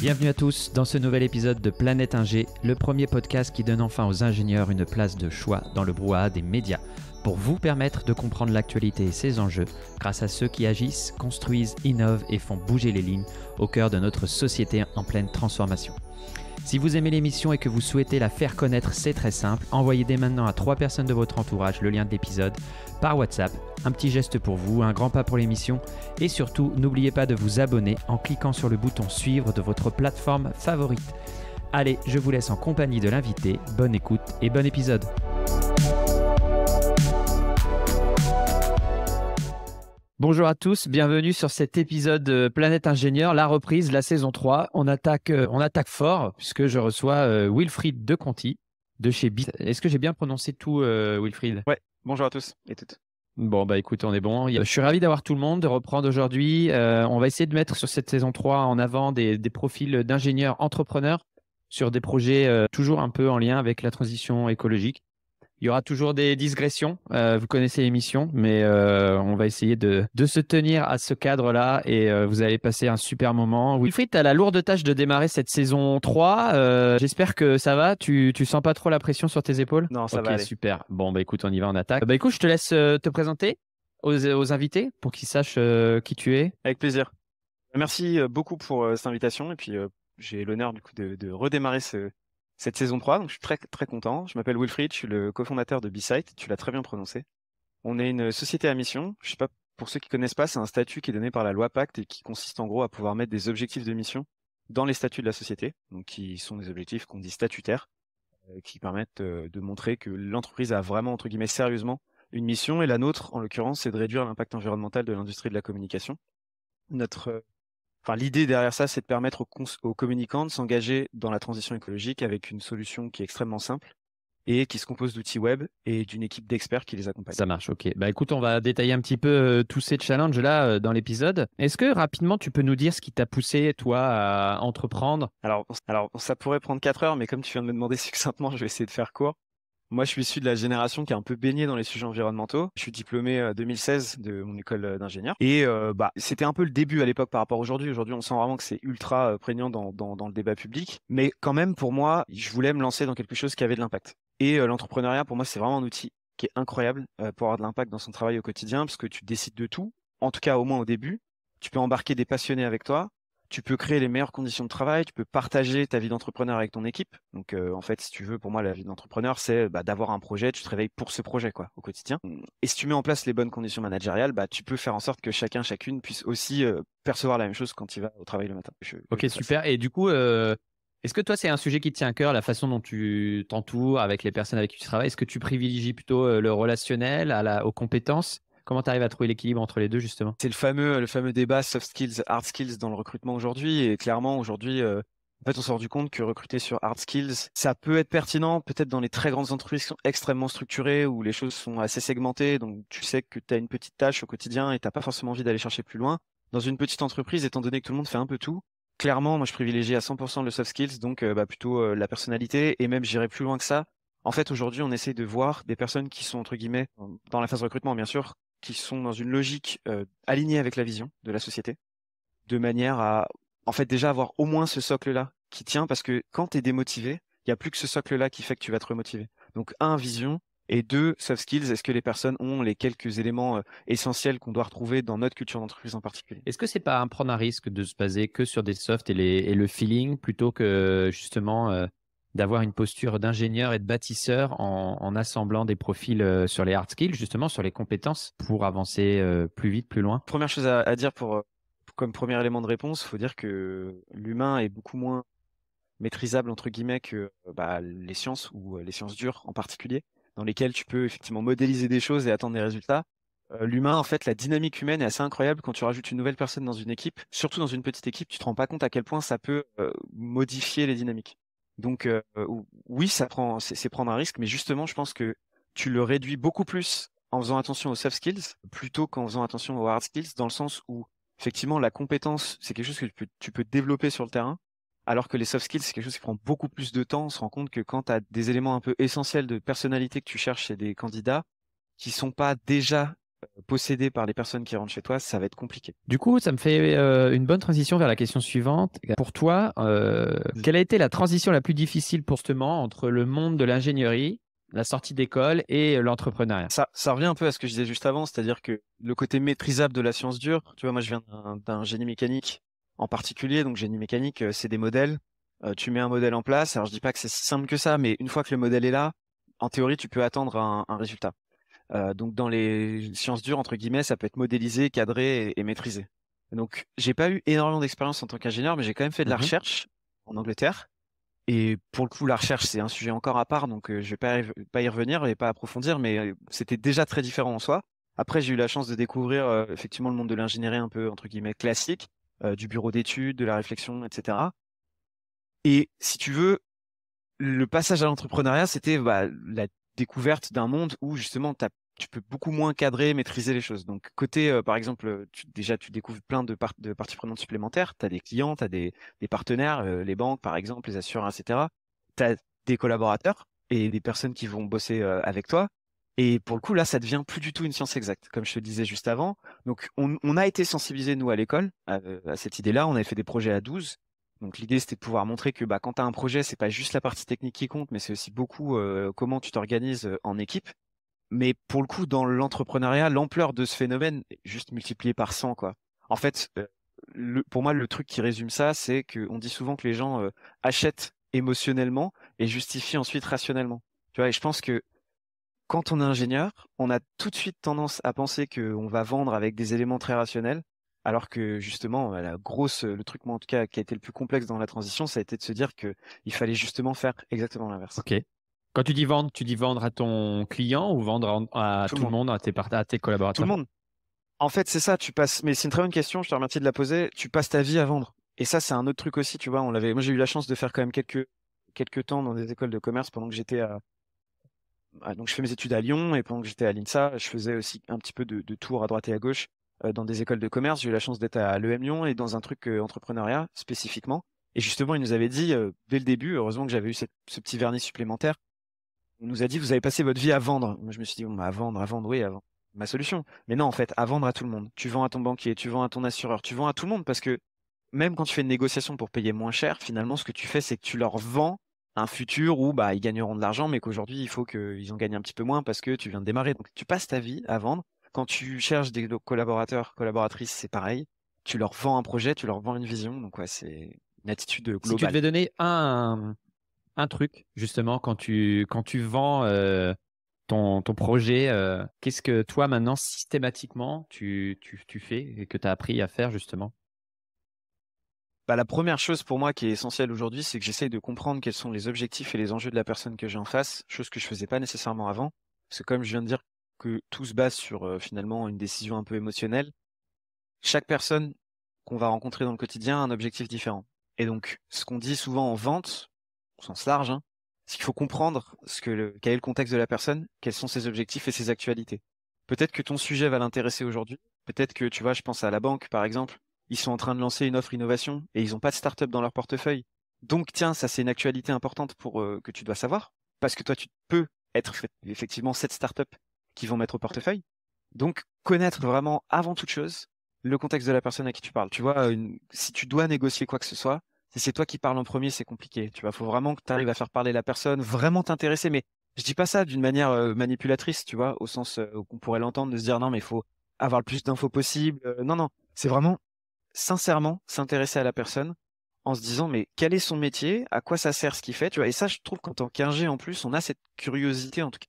Bienvenue à tous dans ce nouvel épisode de Planète Ingé, le premier podcast qui donne enfin aux ingénieurs une place de choix dans le brouhaha des médias, pour vous permettre de comprendre l'actualité et ses enjeux grâce à ceux qui agissent, construisent, innovent et font bouger les lignes au cœur de notre société en pleine transformation. Si vous aimez l'émission et que vous souhaitez la faire connaître, c'est très simple. Envoyez dès maintenant à 3 personnes de votre entourage le lien de l'épisode par WhatsApp. Un petit geste pour vous, un grand pas pour l'émission. Et surtout, n'oubliez pas de vous abonner en cliquant sur le bouton suivre de votre plateforme favorite. Allez, je vous laisse en compagnie de l'invité. Bonne écoute et bon épisode. Bonjour à tous, bienvenue sur cet épisode Planète Ingénieur, la reprise, la saison 3. On attaque fort puisque je reçois Wilfried de Conti de chez Bit. Est-ce que j'ai bien prononcé tout, Wilfried? Ouais, bonjour à tous et toutes. Bon, bah écoute, on est bon. Je suis ravi d'avoir tout le monde, de reprendre aujourd'hui. On va essayer de mettre sur cette saison 3 en avant des profils d'ingénieurs entrepreneurs sur des projets toujours un peu en lien avec la transition écologique. Il y aura toujours des digressions, vous connaissez l'émission, mais on va essayer de se tenir à ce cadre-là et vous allez passer un super moment. Wilfried, tu as la lourde tâche de démarrer cette saison 3. J'espère que ça va, tu sens pas trop la pression sur tes épaules? Non, ça va aller. Super. Bon, bah écoute, on y va, on attaque. Bah écoute, je te laisse te présenter aux invités pour qu'ils sachent qui tu es. Avec plaisir. Merci beaucoup pour cette invitation et puis j'ai l'honneur du coup de redémarrer cette saison 3, donc je suis très très content. Je m'appelle Wilfried, je suis le cofondateur de B-Site, tu l'as très bien prononcé. On est une société à mission, je sais pas, pour ceux qui connaissent pas, c'est un statut qui est donné par la loi Pacte et qui consiste en gros à pouvoir mettre des objectifs de mission dans les statuts de la société, donc qui sont des objectifs qu'on dit statutaires, qui permettent de montrer que l'entreprise a vraiment, entre guillemets, sérieusement une mission, et la nôtre, en l'occurrence, c'est de réduire l'impact environnemental de l'industrie de la communication. L'idée derrière ça, c'est de permettre aux communicants de s'engager dans la transition écologique avec une solution qui est extrêmement simple et qui se compose d'outils web et d'une équipe d'experts qui les accompagne. Ça marche, ok. Bah écoute, on va détailler un petit peu tous ces challenges-là dans l'épisode. Est-ce que rapidement, tu peux nous dire ce qui t'a poussé, toi, à entreprendre? Alors, ça pourrait prendre 4 heures, mais comme tu viens de me demander succinctement, je vais essayer de faire court. Moi, je suis issu de la génération qui est un peu baignée dans les sujets environnementaux. Je suis diplômé 2016 de mon école d'ingénieur. Et c'était un peu le début à l'époque par rapport à aujourd'hui. Aujourd'hui, on sent vraiment que c'est ultra prégnant dans le débat public. Mais quand même, pour moi, je voulais me lancer dans quelque chose qui avait de l'impact. Et l'entrepreneuriat, pour moi, c'est vraiment un outil qui est incroyable pour avoir de l'impact dans son travail au quotidien, parce que tu décides de tout. En tout cas, au moins au début. Tu peux embarquer des passionnés avec toi. Tu peux créer les meilleures conditions de travail, tu peux partager ta vie d'entrepreneur avec ton équipe. Donc en fait, si tu veux, pour moi, la vie d'entrepreneur, c'est d'avoir un projet, tu te réveilles pour ce projet quoi, au quotidien. Et si tu mets en place les bonnes conditions managériales, tu peux faire en sorte que chacune puisse aussi percevoir la même chose quand il va au travail le matin. Ok, super. Et du coup, est-ce que toi, c'est un sujet qui te tient à cœur, la façon dont tu t'entoures avec les personnes avec qui tu travailles? Est-ce que tu privilégies plutôt le relationnel aux compétences? Comment tu arrives à trouver l'équilibre entre les deux, justement? C'est le fameux débat soft skills, hard skills dans le recrutement aujourd'hui. Et clairement, aujourd'hui, en fait, on s'est rendu compte que recruter sur hard skills, ça peut être pertinent, peut-être dans les très grandes entreprises qui sont extrêmement structurées, où les choses sont assez segmentées. Donc, tu sais que tu as une petite tâche au quotidien et tu n'as pas forcément envie d'aller chercher plus loin. Dans une petite entreprise, étant donné que tout le monde fait un peu tout, clairement, moi, je privilégie à 100% le soft skills, donc plutôt la personnalité. Et même, j'irai plus loin que ça. En fait, aujourd'hui, on essaye de voir des personnes qui sont, entre guillemets, dans la phase recrutement, bien sûr, qui sont dans une logique alignée avec la vision de la société, de manière à, en fait, déjà avoir au moins ce socle-là qui tient, parce que quand tu es démotivé, il n'y a plus que ce socle-là qui fait que tu vas te remotiver. Donc, un, vision, et deux, soft skills. Est-ce que les personnes ont les quelques éléments essentiels qu'on doit retrouver dans notre culture d'entreprise en particulier? Est-ce que c'est pas prendre un risque de se baser que sur des softs et le feeling plutôt que justement d'avoir une posture d'ingénieur et de bâtisseur en assemblant des profils sur les hard skills, justement sur les compétences pour avancer plus vite, plus loin? Première chose à dire comme premier élément de réponse, il faut dire que l'humain est beaucoup moins maîtrisable entre guillemets que les sciences ou les sciences dures en particulier, dans lesquelles tu peux effectivement modéliser des choses et attendre des résultats. L'humain, en fait, la dynamique humaine est assez incroyable quand tu rajoutes une nouvelle personne dans une équipe, surtout dans une petite équipe, tu te rends pas compte à quel point ça peut modifier les dynamiques. Donc oui, c'est prendre un risque, mais justement, je pense que tu le réduis beaucoup plus en faisant attention aux soft skills plutôt qu'en faisant attention aux hard skills, dans le sens où effectivement la compétence, c'est quelque chose que tu peux développer sur le terrain, alors que les soft skills, c'est quelque chose qui prend beaucoup plus de temps. On se rend compte que quand tu as des éléments un peu essentiels de personnalité que tu cherches chez des candidats qui sont pas déjà possédé par les personnes qui rentrent chez toi, ça va être compliqué. Du coup, ça me fait une bonne transition vers la question suivante. Pour toi, quelle a été la transition la plus difficile pour justement entre le monde de l'ingénierie, la sortie d'école et l'entrepreneuriat? Ça revient un peu à ce que je disais juste avant, c'est-à-dire que le côté maîtrisable de la science dure, tu vois, moi je viens d'un génie mécanique en particulier, donc génie mécanique, c'est des modèles. Tu mets un modèle en place, alors je dis pas que c'est si simple que ça, mais une fois que le modèle est là, en théorie, tu peux attendre un résultat. Donc dans les sciences dures, entre guillemets, ça peut être modélisé, cadré et maîtrisé. Donc j'ai pas eu énormément d'expérience en tant qu'ingénieur, mais j'ai quand même fait de la recherche en Angleterre. Et pour le coup, la recherche, c'est un sujet encore à part, donc je vais pas y revenir et pas approfondir, mais c'était déjà très différent en soi. Après, j'ai eu la chance de découvrir effectivement le monde de l'ingénierie un peu, entre guillemets, classique, du bureau d'études, de la réflexion, etc. Et si tu veux, le passage à l'entrepreneuriat, c'était la découverte d'un monde où justement tu peux beaucoup moins cadrer, maîtriser les choses. Donc côté, par exemple, déjà tu découvres plein de parties prenantes supplémentaires. Tu as des clients, tu as des partenaires, les banques par exemple, les assureurs, etc. Tu as des collaborateurs et des personnes qui vont bosser avec toi. Et pour le coup, là, ça devient plus du tout une science exacte, comme je te le disais juste avant. Donc on a été sensibilisés, nous, à l'école, à cette idée-là. On avait fait des projets à 12. Donc l'idée c'était de pouvoir montrer que quand tu as un projet, c'est pas juste la partie technique qui compte, mais c'est aussi beaucoup comment tu t'organises en équipe. Mais pour le coup, dans l'entrepreneuriat, l'ampleur de ce phénomène est juste multipliée par 100 quoi. En fait, pour moi, le truc qui résume ça, c'est qu'on dit souvent que les gens achètent émotionnellement et justifient ensuite rationnellement. Tu vois, et je pense que quand on est ingénieur, on a tout de suite tendance à penser qu'on va vendre avec des éléments très rationnels, alors que justement, le truc, moi en tout cas, qui a été le plus complexe dans la transition, ça a été de se dire que il fallait justement faire exactement l'inverse. Ok. Quand tu dis vendre à ton client ou vendre à Tout le tout le monde, monde, à tes tout le collaborateurs? monde. En fait, c'est ça, mais c'est une très bonne question, je te remercie de la poser. Tu passes ta vie à vendre. Et ça, c'est un autre truc aussi, tu vois, moi j'ai eu la chance de faire quand même quelques temps dans des écoles de commerce pendant que j'étais donc je fais mes études à Lyon et pendant que j'étais à l'INSA, je faisais aussi un petit peu de tours à droite et à gauche dans des écoles de commerce. J'ai eu la chance d'être à l'EM Lyon et dans un truc entrepreneuriat spécifiquement. Et justement, ils nous avaient dit dès le début, heureusement que j'avais eu ce petit vernis supplémentaire, on nous a dit vous avez passé votre vie à vendre. Moi, je me suis dit bon, à vendre, oui, à vendre. Ma solution. Mais non, en fait, à vendre à tout le monde. Tu vends à ton banquier, tu vends à ton assureur, tu vends à tout le monde parce que même quand tu fais une négociation pour payer moins cher, finalement, ce que tu fais, c'est que tu leur vends un futur où ils gagneront de l'argent, mais qu'aujourd'hui, il faut qu'ils en gagnent un petit peu moins parce que tu viens de démarrer. Donc, tu passes ta vie à vendre. Quand tu cherches des collaborateurs, collaboratrices, c'est pareil. Tu leur vends un projet, tu leur vends une vision. Donc, ouais, c'est une attitude Si tu globale. devais donner un truc, justement, quand tu vends ton projet, qu'est-ce que toi, maintenant, systématiquement, tu fais et que tu as appris à faire, justement? La première chose pour moi qui est essentielle aujourd'hui, c'est que j'essaye de comprendre quels sont les objectifs et les enjeux de la personne que j'ai en face, chose que je faisais pas nécessairement avant. Parce que comme je viens de dire que tout se base sur finalement une décision un peu émotionnelle, chaque personne qu'on va rencontrer dans le quotidien a un objectif différent. Et donc, ce qu'on dit souvent en vente, au sens large, hein, c'est qu'il faut comprendre quel est le contexte de la personne, quels sont ses objectifs et ses actualités. Peut-être que ton sujet va l'intéresser aujourd'hui. Peut-être que, tu vois, je pense à la banque, par exemple, ils sont en train de lancer une offre innovation et ils n'ont pas de start-up dans leur portefeuille. Donc, tiens, ça, c'est une actualité importante que tu dois savoir. Parce que toi, tu peux être effectivement cette start-up qu'ils vont mettre au portefeuille. Donc, connaître vraiment avant toute chose le contexte de la personne à qui tu parles. Tu vois, si tu dois négocier quoi que ce soit, si c'est toi qui parles en premier, c'est compliqué. Tu vois, faut vraiment que tu arrives à faire parler la personne, vraiment t'intéresser. Mais je dis pas ça d'une manière manipulatrice, tu vois, au sens où on pourrait l'entendre, de se dire non, mais il faut avoir le plus d'infos possible. Non, non, c'est vraiment sincèrement s'intéresser à la personne en se disant mais quel est son métier, à quoi ça sert ce qu'il fait, tu vois. Et ça, je trouve qu'en tant qu'ingé en plus, on a cette curiosité en tout cas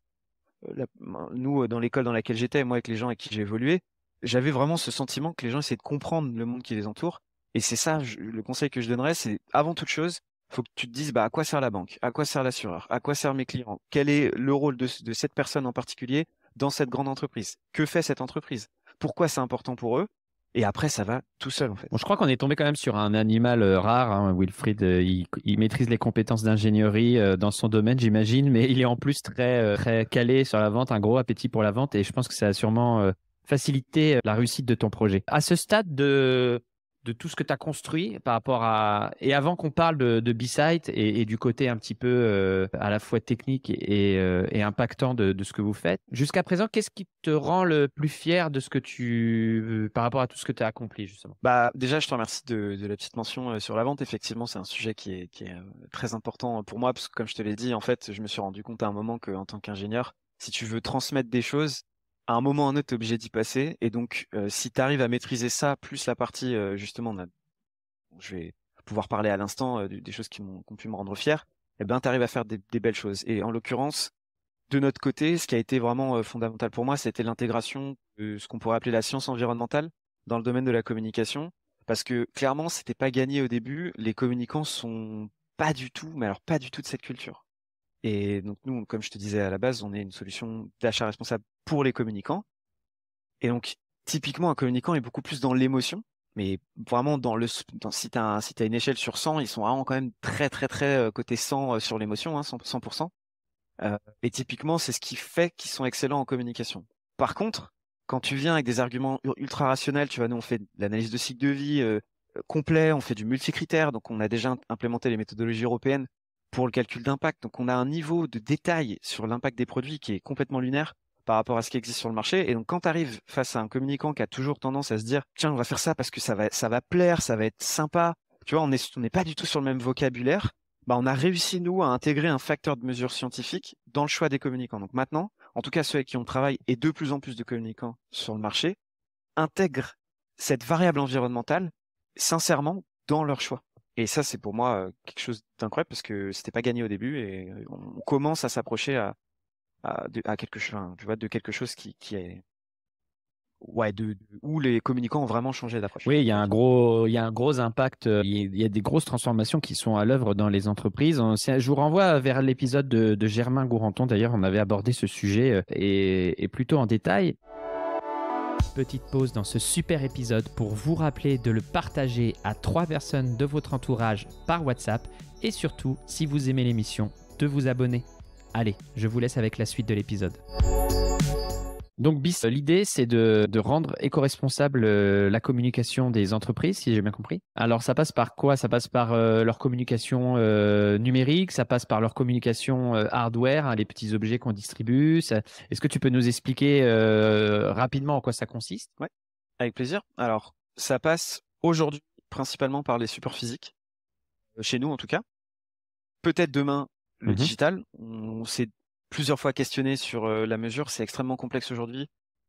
nous, dans l'école dans laquelle j'étais, moi, avec les gens avec qui j'ai évolué, j'avais vraiment ce sentiment que les gens essaient de comprendre le monde qui les entoure. Et c'est ça, le conseil que je donnerais, c'est avant toute chose, faut que tu te dises, à quoi sert la banque? À quoi sert l'assureur? À quoi servent mes clients? Quel est le rôle de cette personne en particulier dans cette grande entreprise? Que fait cette entreprise? Pourquoi c'est important pour eux? Et après, ça va tout seul, en fait. Bon, je crois qu'on est tombé quand même sur un animal rare, hein. Wilfried, il maîtrise les compétences d'ingénierie dans son domaine, j'imagine, mais il est en plus très calé sur la vente, un gros appétit pour la vente, et je pense que ça a sûrement facilité la réussite de ton projet. À ce stade de de tout ce que tu as construit par rapport à… Et avant qu'on parle de B-Site et du côté un petit peu à la fois technique et impactant de ce que vous faites, jusqu'à présent, qu'est-ce qui te rend le plus fier de ce que par rapport à tout ce que tu as accompli, justement? Bah, déjà, je te remercie de la petite mention sur la vente. Effectivement, c'est un sujet qui est très important pour moi parce que, comme je te l'ai dit, en fait, je me suis rendu compte à un moment qu'en tant qu'ingénieur, si tu veux transmettre des choses, à un moment ou à un autre, tu es obligé d'y passer. Et donc, si tu arrives à maîtriser ça, plus la partie, justement, je vais pouvoir parler à l'instant des choses qui ont pu me rendre fier, eh ben, tu arrives à faire des belles choses. Et en l'occurrence, de notre côté, ce qui a été vraiment fondamental pour moi, c'était l'intégration de ce qu'on pourrait appeler la science environnementale dans le domaine de la communication. Parce que clairement, c'était pas gagné au début. Les communicants sont pas du tout, mais alors pas du tout de cette culture. Et donc nous, comme je te disais à la base, on est une solution d'achat responsable pour les communicants. Et donc, typiquement, un communicant est beaucoup plus dans l'émotion. Mais vraiment, si t'as une échelle sur 100, ils sont vraiment quand même très, très, très côté 100 sur l'émotion, hein, 100%. Et typiquement, c'est ce qui fait qu'ils sont excellents en communication. Par contre, quand tu viens avec des arguments ultra rationnels, tu vois, nous on fait de l'analyse de cycle de vie complet, on fait du multicritère, donc on a déjà implémenté les méthodologies européennes pour le calcul d'impact. Donc on a un niveau de détail sur l'impact des produits qui est complètement lunaire par rapport à ce qui existe sur le marché. Et donc quand tu arrives face à un communicant qui a toujours tendance à se dire, tiens, on va faire ça parce que ça va plaire, ça va être sympa. Tu vois, on n'est pas du tout sur le même vocabulaire. Bah, on a réussi, nous, à intégrer un facteur de mesure scientifique dans le choix des communicants. Donc maintenant, en tout cas ceux avec qui on travaille et de plus en plus de communicants sur le marché, intègrent cette variable environnementale sincèrement dans leur choix. Et ça, c'est pour moi quelque chose d'incroyable parce que c'était pas gagné au début et on commence à s'approcher à quelque chose, tu vois, de quelque chose qui est, ouais, où les communicants ont vraiment changé d'approche. Oui, il y a un gros impact, il y a des grosses transformations qui sont à l'œuvre dans les entreprises. Je vous renvoie vers l'épisode de Germain Gourenton. D'ailleurs, on avait abordé ce sujet et plutôt en détail. Petite pause dans ce super épisode pour vous rappeler de le partager à 3 personnes de votre entourage par WhatsApp et surtout, si vous aimez l'émission, de vous abonner. Allez, je vous laisse avec la suite de l'épisode. Donc, BIS, l'idée, c'est de rendre éco-responsable la communication des entreprises, si j'ai bien compris. Alors, ça passe par quoi? Ça passe par leur communication numérique, ça passe par leur communication hardware, hein, les petits objets qu'on distribue. Est-ce que tu peux nous expliquer rapidement en quoi ça consiste? Ouais, avec plaisir. Alors, ça passe aujourd'hui principalement par les supports physiques, chez nous en tout cas. Peut-être demain, le digital. On s'est plusieurs fois questionné sur la mesure. C'est extrêmement complexe aujourd'hui.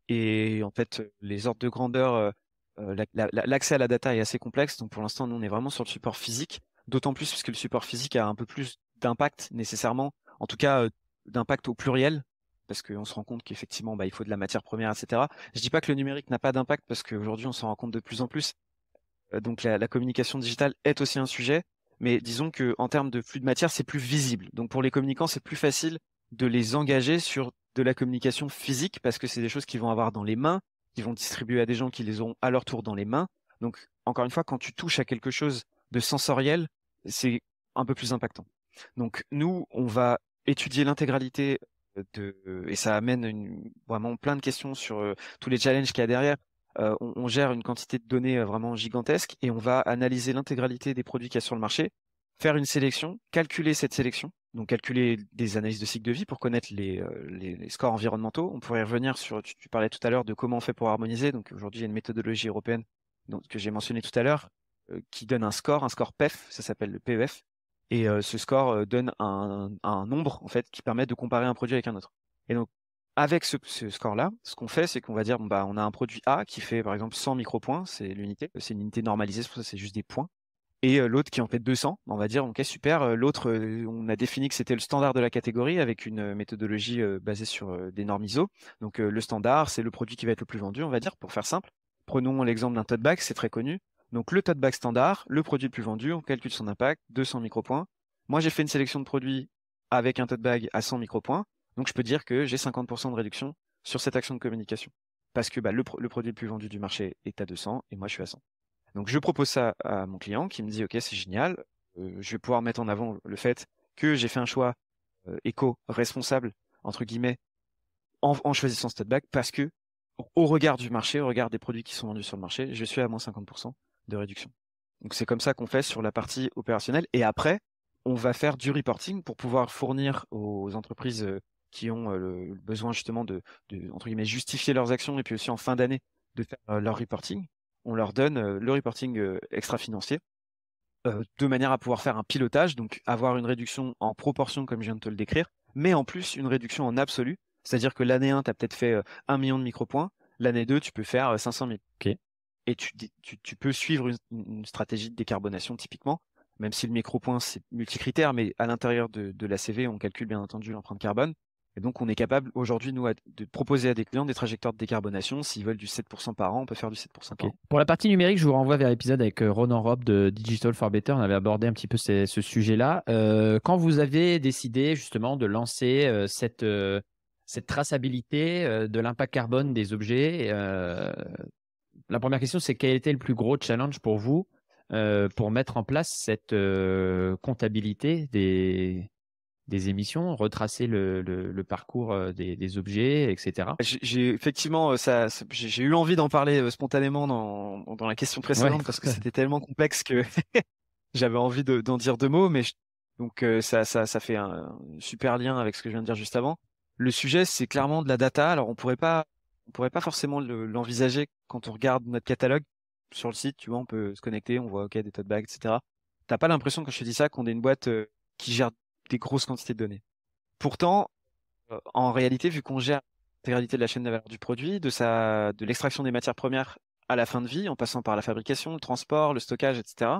Et en fait, les ordres de grandeur, l'accès à la data est assez complexe. Donc pour l'instant, nous, on est vraiment sur le support physique. D'autant plus parce que le support physique a un peu plus d'impact nécessairement. En tout cas, d'impact au pluriel. Parce qu'on se rend compte qu'effectivement, bah, il faut de la matière première, etc. Je dis pas que le numérique n'a pas d'impact parce qu'aujourd'hui, on s'en rend compte de plus en plus. Donc la communication digitale est aussi un sujet. Mais disons que en termes de flux de matière, c'est plus visible. Donc pour les communicants, c'est plus facile de les engager sur de la communication physique parce que c'est des choses qu'ils vont avoir dans les mains, qu'ils vont distribuer à des gens qui les auront à leur tour dans les mains. Donc encore une fois, quand tu touches à quelque chose de sensoriel, c'est un peu plus impactant. Donc nous, on va étudier l'intégralité et ça amène vraiment plein de questions sur tous les challenges qu'il y a derrière. On gère une quantité de données vraiment gigantesque et on va analyser l'intégralité des produits qu'il y a sur le marché, faire une sélection, calculer cette sélection, donc calculer des analyses de cycle de vie pour connaître les scores environnementaux. On pourrait revenir sur, tu parlais tout à l'heure de comment on fait pour harmoniser. Donc aujourd'hui, il y a une méthodologie européenne que j'ai mentionné tout à l'heure qui donne un score PEF, ça s'appelle le PEF. Et ce score donne un nombre en fait qui permet de comparer un produit avec un autre. Et donc avec ce score-là, ce qu'on fait, c'est qu'on va dire, bon, bah, on a un produit A qui fait par exemple 100 micropoints, c'est l'unité, c'est une unité normalisée, c'est pour ça que c'est juste des points. Et l'autre qui en fait 200, on va dire, ok, super, l'autre, on a défini que c'était le standard de la catégorie avec une méthodologie basée sur des normes ISO. Donc le standard, c'est le produit qui va être le plus vendu, on va dire, pour faire simple. Prenons l'exemple d'un tote bag, c'est très connu. Donc le tote bag standard, le produit le plus vendu, on calcule son impact, 200 micropoints. Moi, j'ai fait une sélection de produits avec un tote bag à 100 micropoints. Donc je peux dire que j'ai 50% de réduction sur cette action de communication. Parce que bah, le produit le plus vendu du marché est à 200 et moi je suis à 100. Donc je propose ça à mon client qui me dit ok, c'est génial, je vais pouvoir mettre en avant le fait que j'ai fait un choix éco-responsable entre guillemets en choisissant ce tote bag parce que au regard du marché, au regard des produits qui sont vendus sur le marché, je suis à moins 50%. de réduction. Donc c'est comme ça qu'on fait sur la partie opérationnelle. Et après, on va faire du reporting pour pouvoir fournir aux entreprises qui ont le besoin justement de, entre guillemets, justifier leurs actions et puis aussi en fin d'année de faire leur reporting. On leur donne le reporting extra-financier de manière à pouvoir faire un pilotage, donc avoir une réduction en proportion comme je viens de te le décrire, mais en plus une réduction en absolu. C'est-à-dire que l'année 1, tu as peut-être fait 1 million de micropoints, l'année 2, tu peux faire 500 000. Ok. Et tu peux suivre une stratégie de décarbonation typiquement, même si le micropoint c'est multicritère, mais à l'intérieur de la CV, on calcule bien entendu l'empreinte carbone. Et donc on est capable aujourd'hui, nous, de proposer à des clients des trajectoires de décarbonation. S'ils veulent du 7% par an, on peut faire du 7% par Ok. an. Pour la partie numérique, je vous renvoie vers l'épisode avec Ronan Robb de Digital for Better. On avait abordé un petit peu ce sujet-là. Quand vous avez décidé justement de lancer cette traçabilité de l'impact carbone des objets, la première question, c'est quel était le plus gros challenge pour vous pour mettre en place cette comptabilité des émissions, retracer le parcours des objets, etc. J'ai effectivement j'ai eu envie d'en parler spontanément dans la question Ouais. précédente parce que c'était tellement complexe que j'avais envie d'en dire 2 mots, mais donc ça fait un super lien avec ce que je viens de dire juste avant. Le sujet, c'est clairement de la data. Alors on pourrait pas forcément l'envisager quand on regarde notre catalogue sur le site. Tu vois, on peut se connecter, on voit OK des tote bags, etc. T'as pas l'impression quand je te dis ça qu'on est une boîte qui gère des grosses quantités de données. Pourtant, en réalité, vu qu'on gère l'intégralité de la chaîne de valeur du produit, de l'extraction des matières premières à la fin de vie, en passant par la fabrication, le transport, le stockage, etc.,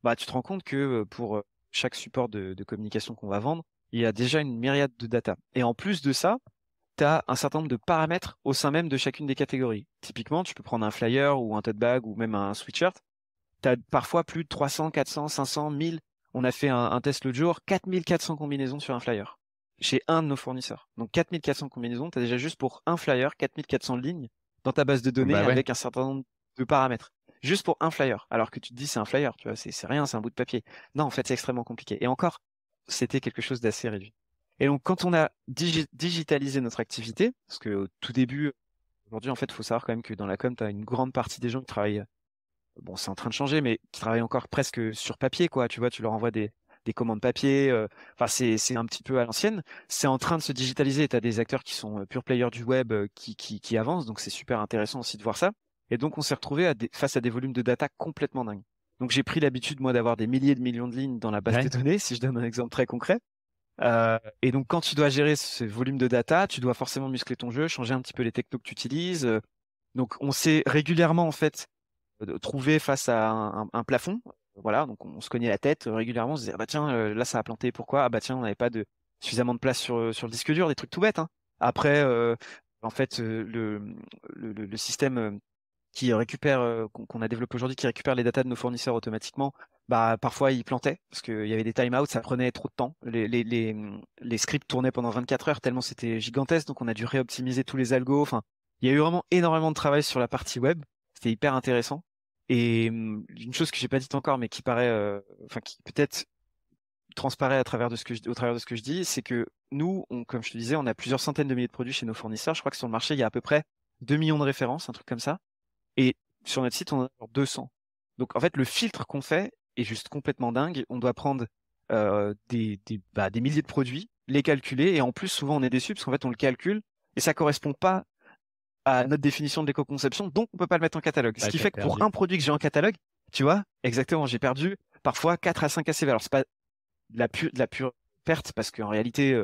bah, tu te rends compte que pour chaque support de communication qu'on va vendre, il y a déjà une myriade de data. Et en plus de ça, tu as un certain nombre de paramètres au sein même de chacune des catégories. Typiquement, tu peux prendre un flyer ou un tote bag ou même un sweatshirt. Tu as parfois plus de 300, 400, 500, 1000. On a fait un test l'autre jour, 4400 combinaisons sur un flyer chez un de nos fournisseurs. Donc 4400 combinaisons, tu as déjà juste pour un flyer, 4400 lignes dans ta base de données Bah ouais. avec un certain nombre de paramètres. Juste pour un flyer. Alors que tu te dis c'est un flyer, tu vois, c'est rien, c'est un bout de papier. Non, en fait, c'est extrêmement compliqué. Et encore, c'était quelque chose d'assez réduit. Et donc, quand on a digitalisé notre activité, parce que au tout début, aujourd'hui, en fait, il faut savoir quand même que dans la com, tu as une grande partie des gens qui travaillent, bon, c'est en train de changer, mais qui travaillent encore presque sur papier, quoi. Tu vois, tu leur envoies des commandes papier. Enfin, c'est un petit peu à l'ancienne. C'est en train de se digitaliser. Tu as des acteurs qui sont pure players du web qui avancent. Donc, c'est super intéressant aussi de voir ça. Et donc, on s'est retrouvé face à des volumes de data complètement dingues. Donc, j'ai pris l'habitude, moi, d'avoir des milliers de millions de lignes dans la base Ouais. de données, si je donne un exemple très concret. Et donc, quand tu dois gérer ce volume de data, tu dois forcément muscler ton jeu, changer un petit peu les technos que tu utilises. Donc, on s'est régulièrement, en fait, trouvé face à un plafond. Voilà, donc on se cognait la tête régulièrement, on se disait, ah bah tiens, là ça a planté, pourquoi? Ah bah tiens, on n'avait pas suffisamment de place sur le disque dur, des trucs tout bêtes, hein. Après, en fait, le système qui récupère, qu'on a développé aujourd'hui, qui récupère les datas de nos fournisseurs automatiquement, bah parfois il plantait parce qu'il y avait des timeouts, ça prenait trop de temps. Les scripts tournaient pendant 24 heures tellement c'était gigantesque, donc on a dû réoptimiser tous les algos. Enfin, il y a eu vraiment énormément de travail sur la partie web. C'était hyper intéressant. Et une chose que j'ai pas dite encore, mais qui paraît, enfin qui peut-être transparaît à travers au travers de ce que je dis, c'est que nous, comme je te disais, on a plusieurs centaines de milliers de produits chez nos fournisseurs. Je crois que sur le marché, il y a à peu près 2 millions de références, un truc comme ça. Et sur notre site, on en a 200. Donc en fait, le filtre qu'on fait est juste complètement dingue. On doit prendre des milliers de produits, les calculer, et en plus, souvent, on est déçu parce qu'en fait, on le calcule et ça correspond pas à notre définition de l'éco-conception, donc on peut pas le mettre en catalogue. Ce Bah, qui t'as fait que pour perdu. un produit que j'ai en catalogue, tu vois, exactement, j'ai perdu parfois 4 à 5 ACV. Alors c'est pas de la pure perte parce qu'en réalité,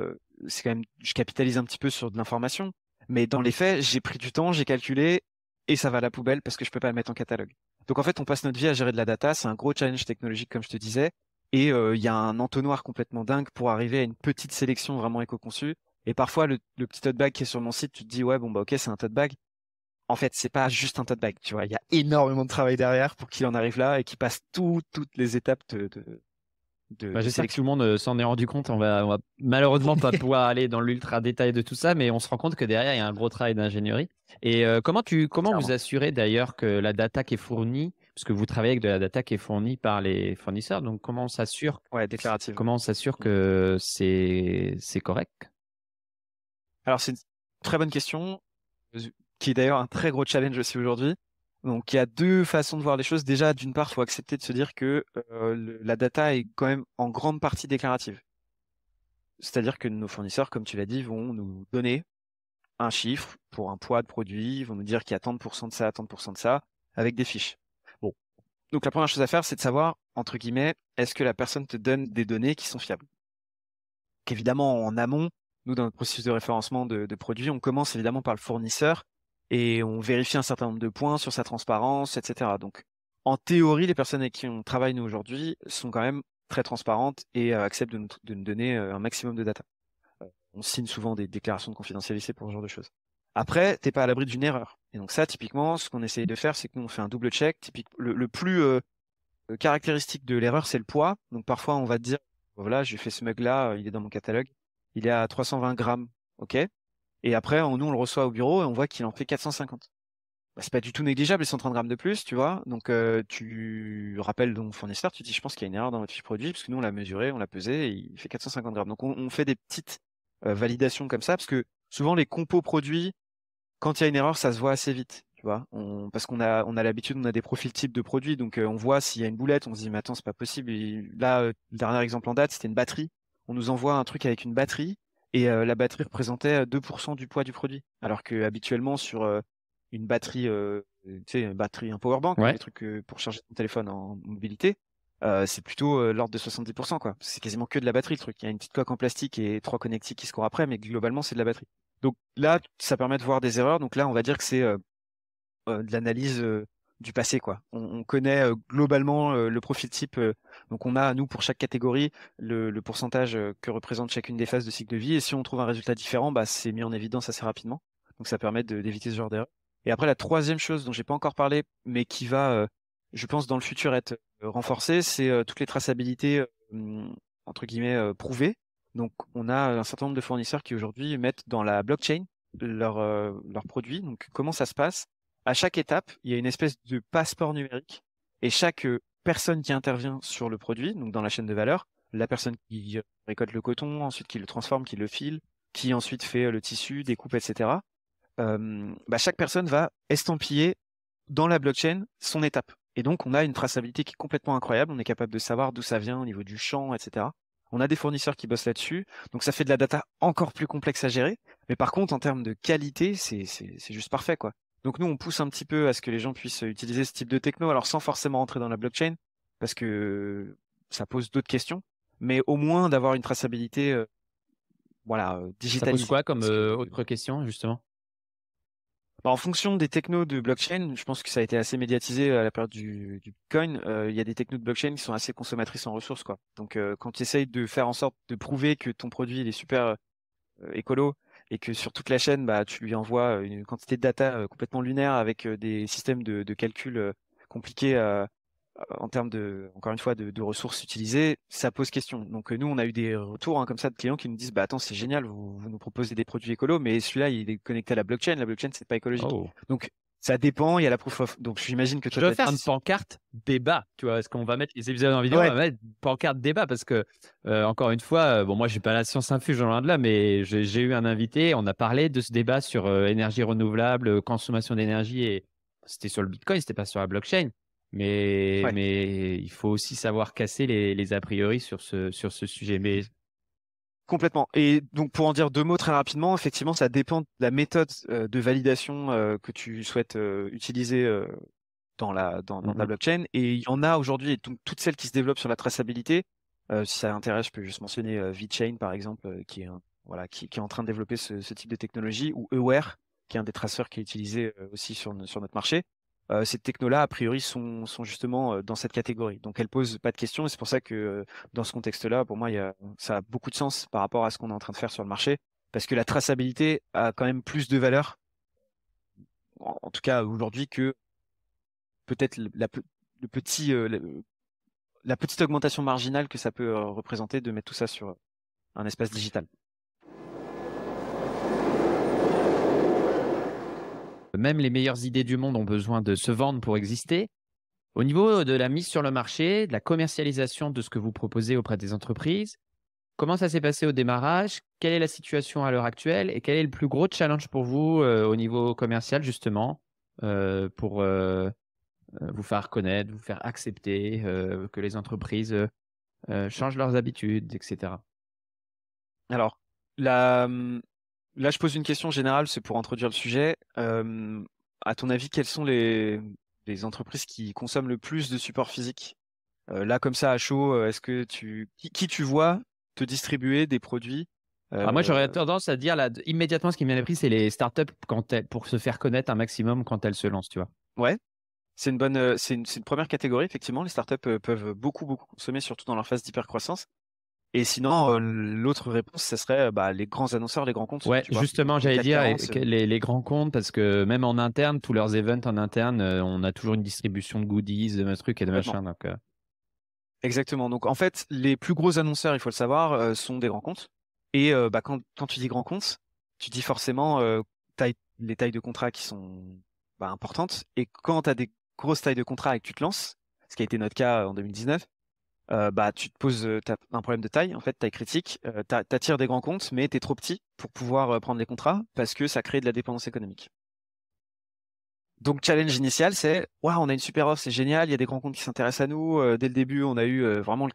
c'est quand même, je capitalise un petit peu sur de l'information, mais dans les faits, j'ai pris du temps, j'ai calculé et ça va à la poubelle parce que je peux pas le mettre en catalogue. Donc en fait, on passe notre vie à gérer de la data, c'est un gros challenge technologique comme je te disais, et il y a un entonnoir complètement dingue pour arriver à une petite sélection vraiment éco-conçue. Et parfois, le petit tote bag qui est sur mon site, tu te dis, ouais, bon, bah, ok, c'est un tote bag. En fait, c'est pas juste un tote bag, tu vois. Il y a énormément de travail derrière pour qu'il en arrive là et qu'il passe toutes les étapes Bah, de j'espère que tout sélection. le monde s'en est rendu compte. On va malheureusement pas pouvoir aller dans l'ultra détail de tout ça, mais on se rend compte que derrière, il y a un gros travail d'ingénierie. Et comment vous Clairement. assurez d'ailleurs que la data qui est fournie, parce que vous travaillez avec de la data qui est fournie par les fournisseurs, donc Ouais, déclarative. comment on s'assure Mm. que c'est correct? Alors, c'est une très bonne question, qui est d'ailleurs un très gros challenge aussi aujourd'hui. Donc, il y a deux façons de voir les choses. Déjà, d'une part, il faut accepter de se dire que la data est quand même en grande partie déclarative. C'est-à-dire que nos fournisseurs, comme tu l'as dit, vont nous donner un chiffre pour un poids de produit, ils vont nous dire qu'il y a tant de pourcents de ça, tant de pourcents de ça, avec des fiches. Bon. Donc, la première chose à faire, c'est de savoir, entre guillemets, est-ce que la personne te donne des données qui sont fiables? Qu'évidemment, en amont, nous, dans notre processus de référencement de produits, on commence évidemment par le fournisseur et on vérifie un certain nombre de points sur sa transparence, etc. Donc, en théorie, les personnes avec qui on travaille, nous, aujourd'hui, sont quand même très transparentes et acceptent de nous donner un maximum de data. On signe souvent des déclarations de confidentialité pour ce genre de choses. Après, t'es pas à l'abri d'une erreur. Et donc ça, typiquement, ce qu'on essaye de faire, c'est que nous, on fait un double check. Le plus caractéristique de l'erreur, c'est le poids. Donc parfois, on va te dire, voilà, j'ai fait ce mug-là, il est dans mon catalogue, il est à 320 grammes, ok. Et après, nous, on le reçoit au bureau et on voit qu'il en fait 450. Bah, c'est pas du tout négligeable, les 130 grammes de plus, tu vois. Donc tu rappelles ton fournisseur, tu dis, je pense qu'il y a une erreur dans votre fiche produit, parce que nous, on l'a mesuré, on l'a pesé, et il fait 450 grammes. Donc on fait des petites validations comme ça, parce que souvent les compos produits, quand il y a une erreur, ça se voit assez vite, tu vois. Parce qu'on a l'habitude, on a des profils types de produits, donc on voit s'il y a une boulette, on se dit, mais attends, c'est pas possible. Et là, le dernier exemple en date, c'était une batterie. On nous envoie un truc avec une batterie, et la batterie représentait 2% du poids du produit. Alors que habituellement, sur une batterie, tu sais, une batterie, un power bank, Ouais. les trucs pour charger ton téléphone en mobilité, c'est plutôt l'ordre de 70%, quoi. C'est quasiment que de la batterie, le truc. Il y a une petite coque en plastique et 3 connectiques qui se courent après, mais globalement, c'est de la batterie. Donc là, ça permet de voir des erreurs. Donc là, on va dire que c'est de l'analyse du passé, quoi. On connaît globalement le profil type. Donc on a, nous, pour chaque catégorie, le pourcentage que représente chacune des phases de cycle de vie. Et si on trouve un résultat différent, bah, c'est mis en évidence assez rapidement. Donc ça permet d'éviter ce genre d'erreur. Et après, la troisième chose dont j'ai pas encore parlé, mais qui va, je pense, dans le futur être renforcée, c'est toutes les traçabilités, entre guillemets, prouvées. Donc, on a un certain nombre de fournisseurs qui aujourd'hui mettent dans la blockchain leurs produits. Donc, comment ça se passe? À chaque étape, il y a une espèce de passeport numérique et chaque personne qui intervient sur le produit, donc dans la chaîne de valeur, la personne qui récolte le coton, ensuite qui le transforme, qui le file, qui ensuite fait le tissu, découpe, etc. Bah, chaque personne va estampiller dans la blockchain son étape. Et donc, on a une traçabilité qui est complètement incroyable. On est capable de savoir d'où ça vient au niveau du champ, etc. On a des fournisseurs qui bossent là-dessus. Donc, ça fait de la data encore plus complexe à gérer. Mais par contre, en termes de qualité, c'est juste parfait, quoi. Donc, nous, on pousse un petit peu à ce que les gens puissent utiliser ce type de techno, alors sans forcément entrer dans la blockchain, parce que ça pose d'autres questions. Mais au moins d'avoir une traçabilité, voilà, Ça pose digitalisée. quoi comme Parce que autre question, justement? bah, en fonction des technos de blockchain, je pense que ça a été assez médiatisé à la période du Bitcoin. Il y a des technos de blockchain qui sont assez consommatrices en ressources, quoi. Donc, quand tu essayes de faire en sorte de prouver que ton produit il est super écolo et que sur toute la chaîne, bah, tu lui envoies une quantité de data complètement lunaire avec des systèmes de calcul compliqués en termes de, encore une fois, de ressources utilisées, ça pose question. Donc nous, on a eu des retours comme ça de clients qui nous disent, bah attends, c'est génial, vous nous proposez des produits écolos, mais celui-là, il est connecté à la blockchain. La blockchain, c'est pas écologique. Oh. Donc ça dépend. Il y a la proof of. Donc j'imagine que Je toi, dois t'as faire dit. une pancarte débat, tu vois, est-ce qu'on va mettre les épisodes en vidéo, on Ouais, va mettre une pancarte débat parce que, encore une fois, bon, moi, je suis pas la science infuse, loin de là, mais j'ai eu un invité, on a parlé de ce débat sur énergie renouvelable, consommation d'énergie, et c'était sur le Bitcoin, c'était pas sur la blockchain. ouais. Mais il faut aussi savoir casser les a priori sur ce sujet. Mais Complètement. Et donc, pour en dire deux mots très rapidement, effectivement, ça dépend de la méthode de validation que tu souhaites utiliser dans la blockchain. Et il y en a aujourd'hui, et donc toutes celles qui se développent sur la traçabilité. Si ça intéresse, je peux juste mentionner VeChain, par exemple, voilà, qui est en train de développer ce type de technologie, ou Aware, qui est un des traceurs qui est utilisé aussi sur notre marché. Ces technos-là, a priori, sont justement dans cette catégorie. Donc, elles posent pas de questions. Et c'est pour ça que dans ce contexte-là, pour moi, ça a beaucoup de sens par rapport à ce qu'on est en train de faire sur le marché. Parce que la traçabilité a quand même plus de valeur, en tout cas aujourd'hui, que peut-être le petit, la petite augmentation marginale que ça peut représenter de mettre tout ça sur un espace digital. même les meilleures idées du monde ont besoin de se vendre pour exister. Au niveau de la mise sur le marché, de la commercialisation de ce que vous proposez auprès des entreprises, comment ça s'est passé au démarrage? Quelle est la situation à l'heure actuelle? Et quel est le plus gros challenge pour vous au niveau commercial, justement? pour vous faire connaître, vous faire accepter, que les entreprises changent leurs habitudes, etc. Alors, là, là, je pose une question générale, c'est pour introduire le sujet. À ton avis, quelles sont les entreprises qui consomment le plus de support physique? Là, comme ça, à chaud, est-ce que qui tu vois te distribuer des produits? Moi, j'aurais Euh, tendance à dire là, immédiatement, ce qui me vient à l'esprit, c'est les startups pour se faire connaître un maximum quand elles se lancent, tu vois. ouais, c'est une bonne, c'est une première catégorie, effectivement. Les startups peuvent beaucoup, beaucoup consommer, surtout dans leur phase d'hypercroissance. Et sinon, l'autre réponse, ce serait bah, les grands annonceurs, les grands comptes, Ouais, tu vois. justement, Dans le j'allais CAC dire 40, les grands comptes, parce que même en interne, tous leurs events en interne, on a toujours une distribution de goodies, de trucs et de complètement. machin. Donc, Exactement. Donc, en fait, les plus gros annonceurs, il faut le savoir, sont des grands comptes. Et bah, quand tu dis grands comptes, tu dis forcément les tailles de contrats qui sont bah, importantes. Et quand tu as des grosses tailles de contrats et que tu te lances, ce qui a été notre cas en 2019, bah, tu te poses t'as un problème de taille, en fait, taille critique. T'attires des grands comptes, mais tu es trop petit pour pouvoir prendre les contrats parce que ça crée de la dépendance économique. Donc, challenge initial, c'est waouh, on a une super offre, c'est génial, il y a des grands comptes qui s'intéressent à nous. Dès le début, on a eu vraiment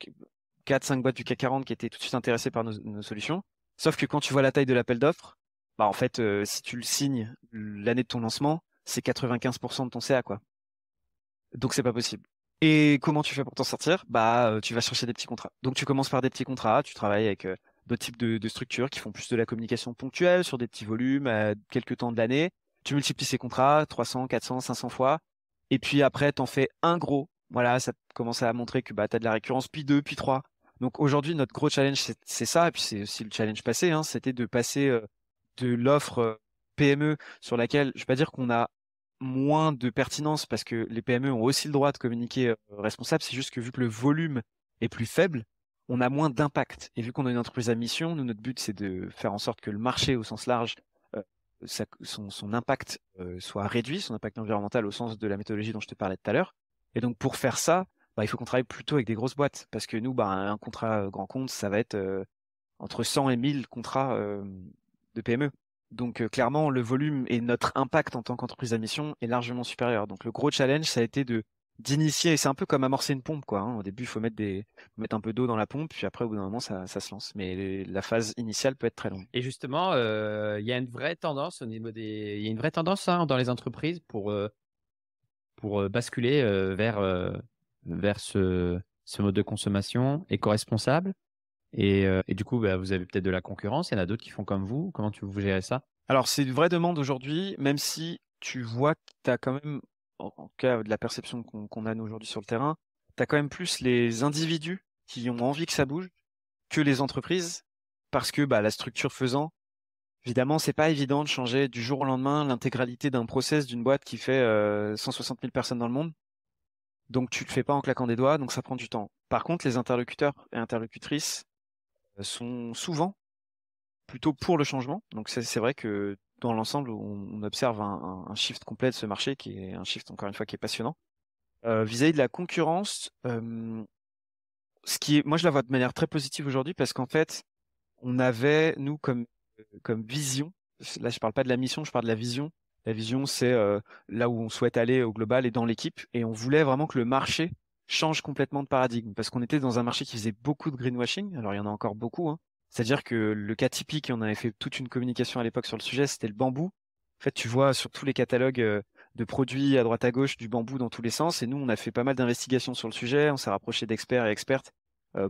4-5 boîtes du CAC 40 qui étaient tout de suite intéressées par nos solutions. Sauf que quand tu vois la taille de l'appel d'offres, bah en fait, si tu le signes l'année de ton lancement, c'est 95% de ton CA, quoi. Donc, c'est pas possible. Et comment tu fais pour t'en sortir? Bah, tu vas chercher des petits contrats. Donc, tu commences par des petits contrats, tu travailles avec d'autres types de structures qui font plus de la communication ponctuelle sur des petits volumes à quelques temps de l'année. Tu multiplies ces contrats 300, 400, 500 fois. Et puis après, t'en fais un gros. Voilà, ça commence à montrer que bah, tu as de la récurrence, puis deux, puis trois. Donc aujourd'hui, notre gros challenge, c'est ça. Et puis c'est aussi le challenge passé, hein, c'était de passer de l'offre PME sur laquelle, je vais pas dire qu'on a moins de pertinence parce que les PME ont aussi le droit de communiquer responsable. C'est juste que vu que le volume est plus faible, on a moins d'impact. Et vu qu'on a une entreprise à mission, nous, notre but, c'est de faire en sorte que le marché au sens large, son impact soit réduit, son impact environnemental au sens de la méthodologie dont je te parlais tout à l'heure. Et donc, pour faire ça, bah, il faut qu'on travaille plutôt avec des grosses boîtes. Parce que nous, bah, un contrat grand compte, ça va être entre 100 et 1000 contrats de PME. Donc clairement, le volume et notre impact en tant qu'entreprise à mission est largement supérieur. Donc le gros challenge, ça a été de d'initier, c'est un peu comme amorcer une pompe, quoi, hein. Au début, il faut mettre un peu d'eau dans la pompe, puis après, au bout d'un moment, ça se lance. Mais la phase initiale peut être très longue. et justement, il y a une vraie tendance il y a une vraie tendance hein, dans les entreprises pour basculer vers ce mode de consommation éco-responsable. Et du coup, bah, vous avez peut-être de la concurrence. Il y en a d'autres qui font comme vous. Comment vous gérez ça? Alors, c'est une vraie demande aujourd'hui, même si tu vois que tu as quand même, en tout cas de la perception qu'on a nous aujourd'hui sur le terrain, tu as quand même plus les individus qui ont envie que ça bouge que les entreprises, parce que bah, la structure faisant, évidemment, c'est pas évident de changer du jour au lendemain l'intégralité d'un process d'une boîte qui fait 160 000 personnes dans le monde. Donc tu le fais pas en claquant des doigts, donc ça prend du temps. Par contre, les interlocuteurs et interlocutrices sont souvent plutôt pour le changement. Donc c'est vrai que dans l'ensemble, on observe un shift complet de ce marché qui est un shift encore une fois qui est passionnant. Vis-à-vis de la concurrence, moi je la vois de manière très positive aujourd'hui parce qu'en fait, on avait nous comme vision. Là, je parle pas de la mission, je parle de la vision. La vision, c'est là où on souhaite aller au global et dans l'équipe. Et on voulait vraiment que le marché change complètement de paradigme parce qu'on était dans un marché qui faisait beaucoup de greenwashing. Alors, il y en a encore beaucoup, hein. C'est-à-dire que le cas typique, et on avait fait toute une communication à l'époque sur le sujet, c'était le bambou. En fait, tu vois sur tous les catalogues de produits à droite à gauche du bambou dans tous les sens. Et nous, on a fait pas mal d'investigations sur le sujet. On s'est rapproché d'experts et expertes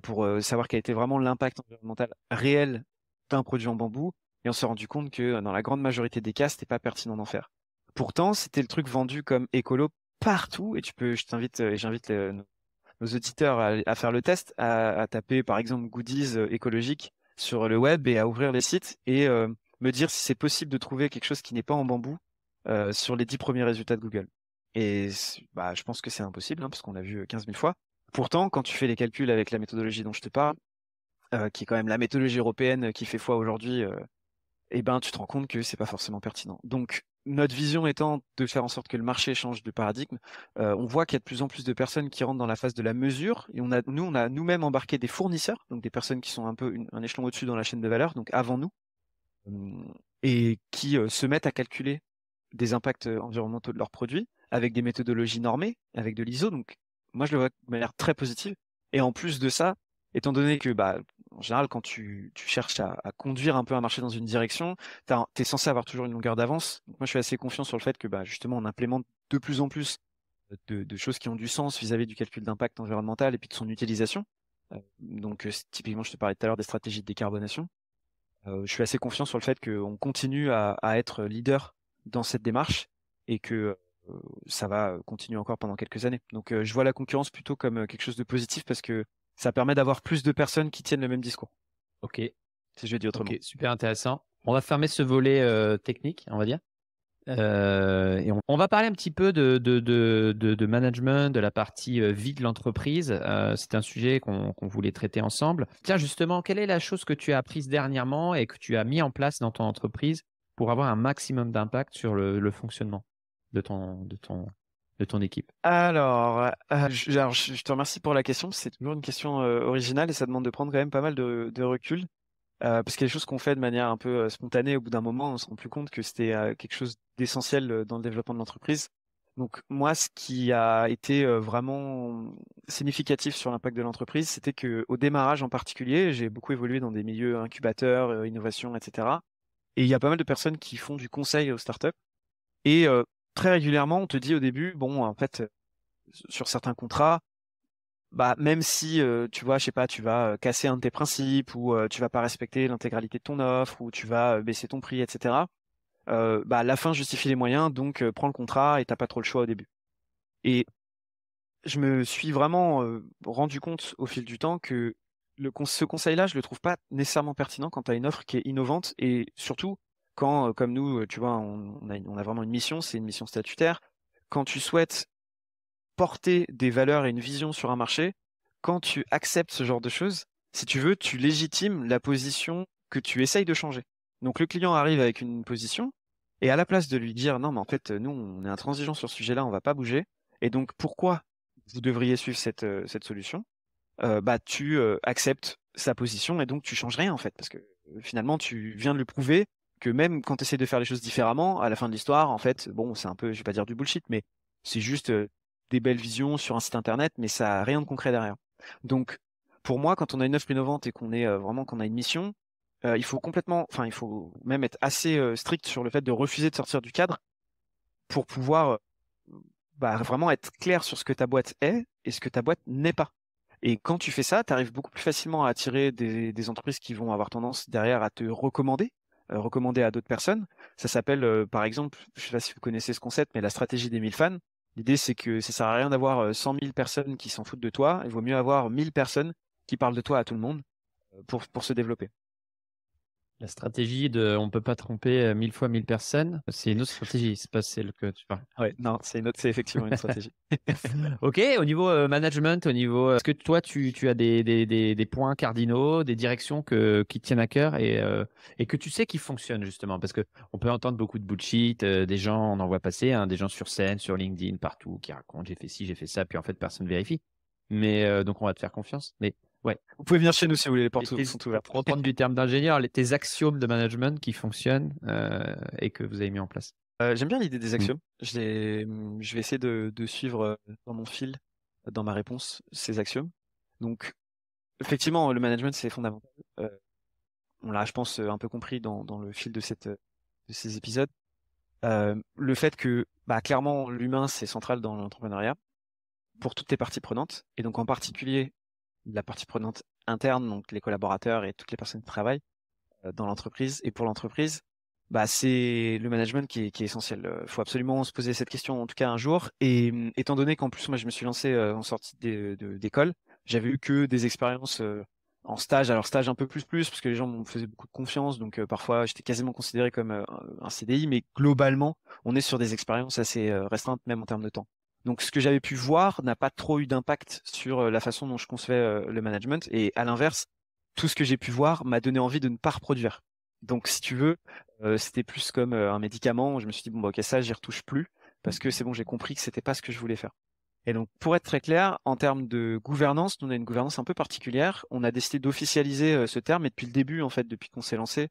pour savoir quel était vraiment l'impact environnemental réel d'un produit en bambou. Et on s'est rendu compte que dans la grande majorité des cas, c'était pas pertinent d'en faire. Pourtant, c'était le truc vendu comme écolo partout. Et je t'invite, et j'invite nos auditeurs à faire le test, à taper par exemple goodies écologiques sur le web et à ouvrir les sites et me dire si c'est possible de trouver quelque chose qui n'est pas en bambou sur les 10 premiers résultats de Google. Et bah, je pense que c'est impossible, hein, parce qu'on l'a vu 15 000 fois. Pourtant, quand tu fais les calculs avec la méthodologie dont je te parle, qui est quand même la méthodologie européenne qui fait foi aujourd'hui, eh ben, tu te rends compte que c'est pas forcément pertinent. Donc, notre vision étant de faire en sorte que le marché change de paradigme, on voit qu'il y a de plus en plus de personnes qui rentrent dans la phase de la mesure. Et on a nous-mêmes embarqué des fournisseurs, donc des personnes qui sont un peu un échelon au-dessus dans la chaîne de valeur, donc avant nous, et qui se mettent à calculer des impacts environnementaux de leurs produits avec des méthodologies normées, avec de l'ISO. Donc, moi, je le vois de manière très positive. Et en plus de ça, étant donné que, en général, quand tu cherches à conduire un peu un marché dans une direction, tu es censé avoir toujours une longueur d'avance. Donc, moi, je suis assez confiant sur le fait que, justement, on implémente de plus en plus de choses qui ont du sens vis-à-vis du calcul d'impact environnemental et puis de son utilisation. Donc, typiquement, je te parlais tout à l'heure des stratégies de décarbonation. Je suis assez confiant sur le fait qu'on continue à être leader dans cette démarche et que ça va continuer encore pendant quelques années. Donc, je vois la concurrence plutôt comme quelque chose de positif parce que ça permet d'avoir plus de personnes qui tiennent le même discours, Ok, si je le dis autrement. ok, super intéressant. On va fermer ce volet technique, on va dire. Et on va parler un petit peu de management, de la partie vie de l'entreprise. C'est un sujet qu'on voulait traiter ensemble. Tiens, justement, quelle est la chose que tu as apprise dernièrement et que tu as mis en place dans ton entreprise pour avoir un maximum d'impact sur le fonctionnement de ton équipe? Alors, je te remercie pour la question. C'est toujours une question originale et ça demande de prendre quand même pas mal de recul. Parce qu'il y a des choses qu'on fait de manière un peu spontanée, au bout d'un moment, on se rend plus compte que c'était quelque chose d'essentiel dans le développement de l'entreprise. Donc moi, ce qui a été vraiment significatif sur l'impact de l'entreprise, c'était que au démarrage en particulier, j'ai beaucoup évolué dans des milieux incubateurs, innovation, etc. Et il y a pas mal de personnes qui font du conseil aux startups. Et très régulièrement, on te dit au début, bon, en fait, sur certains contrats, même si, tu vois, je sais pas, tu vas casser un de tes principes ou tu vas pas respecter l'intégralité de ton offre ou tu vas baisser ton prix, etc. La fin justifie les moyens, donc prends le contrat et t'as pas trop le choix au début. Et je me suis vraiment rendu compte au fil du temps que ce conseil-là, je le trouve pas nécessairement pertinent quand tu as une offre qui est innovante et surtout quand, comme nous, tu vois, on a vraiment une mission, c'est une mission statutaire. Quand tu souhaites porter des valeurs et une vision sur un marché, quand tu acceptes ce genre de choses, si tu veux, tu légitimes la position que tu essayes de changer. Donc le client arrive avec une position, et à la place de lui dire non, mais en fait, nous, on est intransigeant sur ce sujet-là, on va pas bouger, et donc pourquoi vous devriez suivre cette solution, tu acceptes sa position et donc tu changes rien en fait, parce que finalement, tu viens de lui prouver que même quand tu essaies de faire les choses différemment, à la fin de l'histoire, en fait, bon, c'est un peu, je vais pas dire du bullshit, mais c'est juste des belles visions sur un site internet, mais ça a rien de concret derrière. Donc, pour moi, quand on a une offre innovante et qu'on est vraiment qu'on a une mission, il faut même être assez strict sur le fait de refuser de sortir du cadre pour pouvoir vraiment être clair sur ce que ta boîte est et ce que ta boîte n'est pas. Et quand tu fais ça, tu arrives beaucoup plus facilement à attirer des entreprises qui vont avoir tendance derrière à te recommander à d'autres personnes. Ça s'appelle, par exemple, je sais pas si vous connaissez ce concept, mais la stratégie des 1000 fans. L'idée, c'est que ça sert à rien d'avoir 100 000 personnes qui s'en foutent de toi. Il vaut mieux avoir 1000 personnes qui parlent de toi à tout le monde pour se développer. La stratégie de on peut pas tromper 1000 fois 1000 personnes, c'est une autre stratégie, c'est pas celle que tu parles. Ouais, non, c'est effectivement une stratégie. Ok, au niveau management, au niveau, est-ce que toi, tu as des points cardinaux, des directions qui te tiennent à cœur et que tu sais qui fonctionnent justement? Parce qu'on peut entendre beaucoup de bullshit, des gens, on en voit passer, hein, des gens sur scène, sur LinkedIn, partout, qui racontent j'ai fait ci, j'ai fait ça, puis en fait, personne ne vérifie. Mais donc, on va te faire confiance. Mais ouais, Vous pouvez venir chez nous si vous voulez, les portes tes- sont ouvertes. pour reprendre du terme d'ingénieur, tes axiomes de management qui fonctionnent et que vous avez mis en place. J'aime bien l'idée des axiomes. Je vais essayer de suivre dans mon fil, dans ma réponse, ces axiomes. Donc, effectivement, le management, c'est fondamental. On l'a, je pense, un peu compris dans le fil de ces épisodes. Le fait que, clairement, l'humain, c'est central dans l'entrepreneuriat pour toutes les parties prenantes. Et donc, en particulier, la partie prenante interne, donc les collaborateurs et toutes les personnes qui travaillent dans l'entreprise et pour l'entreprise. C'est le management qui est essentiel. Il faut absolument se poser cette question, en tout cas un jour. Et étant donné qu'en plus, moi, je me suis lancé en sortie d'école, j'avais eu que des expériences en stage. Alors, stage un peu plus, parce que les gens me faisaient beaucoup de confiance. Donc, parfois, j'étais quasiment considéré comme un CDI. Mais globalement, on est sur des expériences assez restreintes, même en termes de temps. Donc, ce que j'avais pu voir n'a pas trop eu d'impact sur la façon dont je concevais le management. Et à l'inverse, tout ce que j'ai pu voir m'a donné envie de ne pas reproduire. Donc, si tu veux, c'était plus comme un médicament. Je me suis dit, bon, ok, ça, j'y retouche plus parce que c'est bon, j'ai compris que c'était pas ce que je voulais faire. Et donc, pour être très clair, en termes de gouvernance, nous, on a une gouvernance un peu particulière. On a décidé d'officialiser ce terme et depuis le début, en fait, depuis qu'on s'est lancé,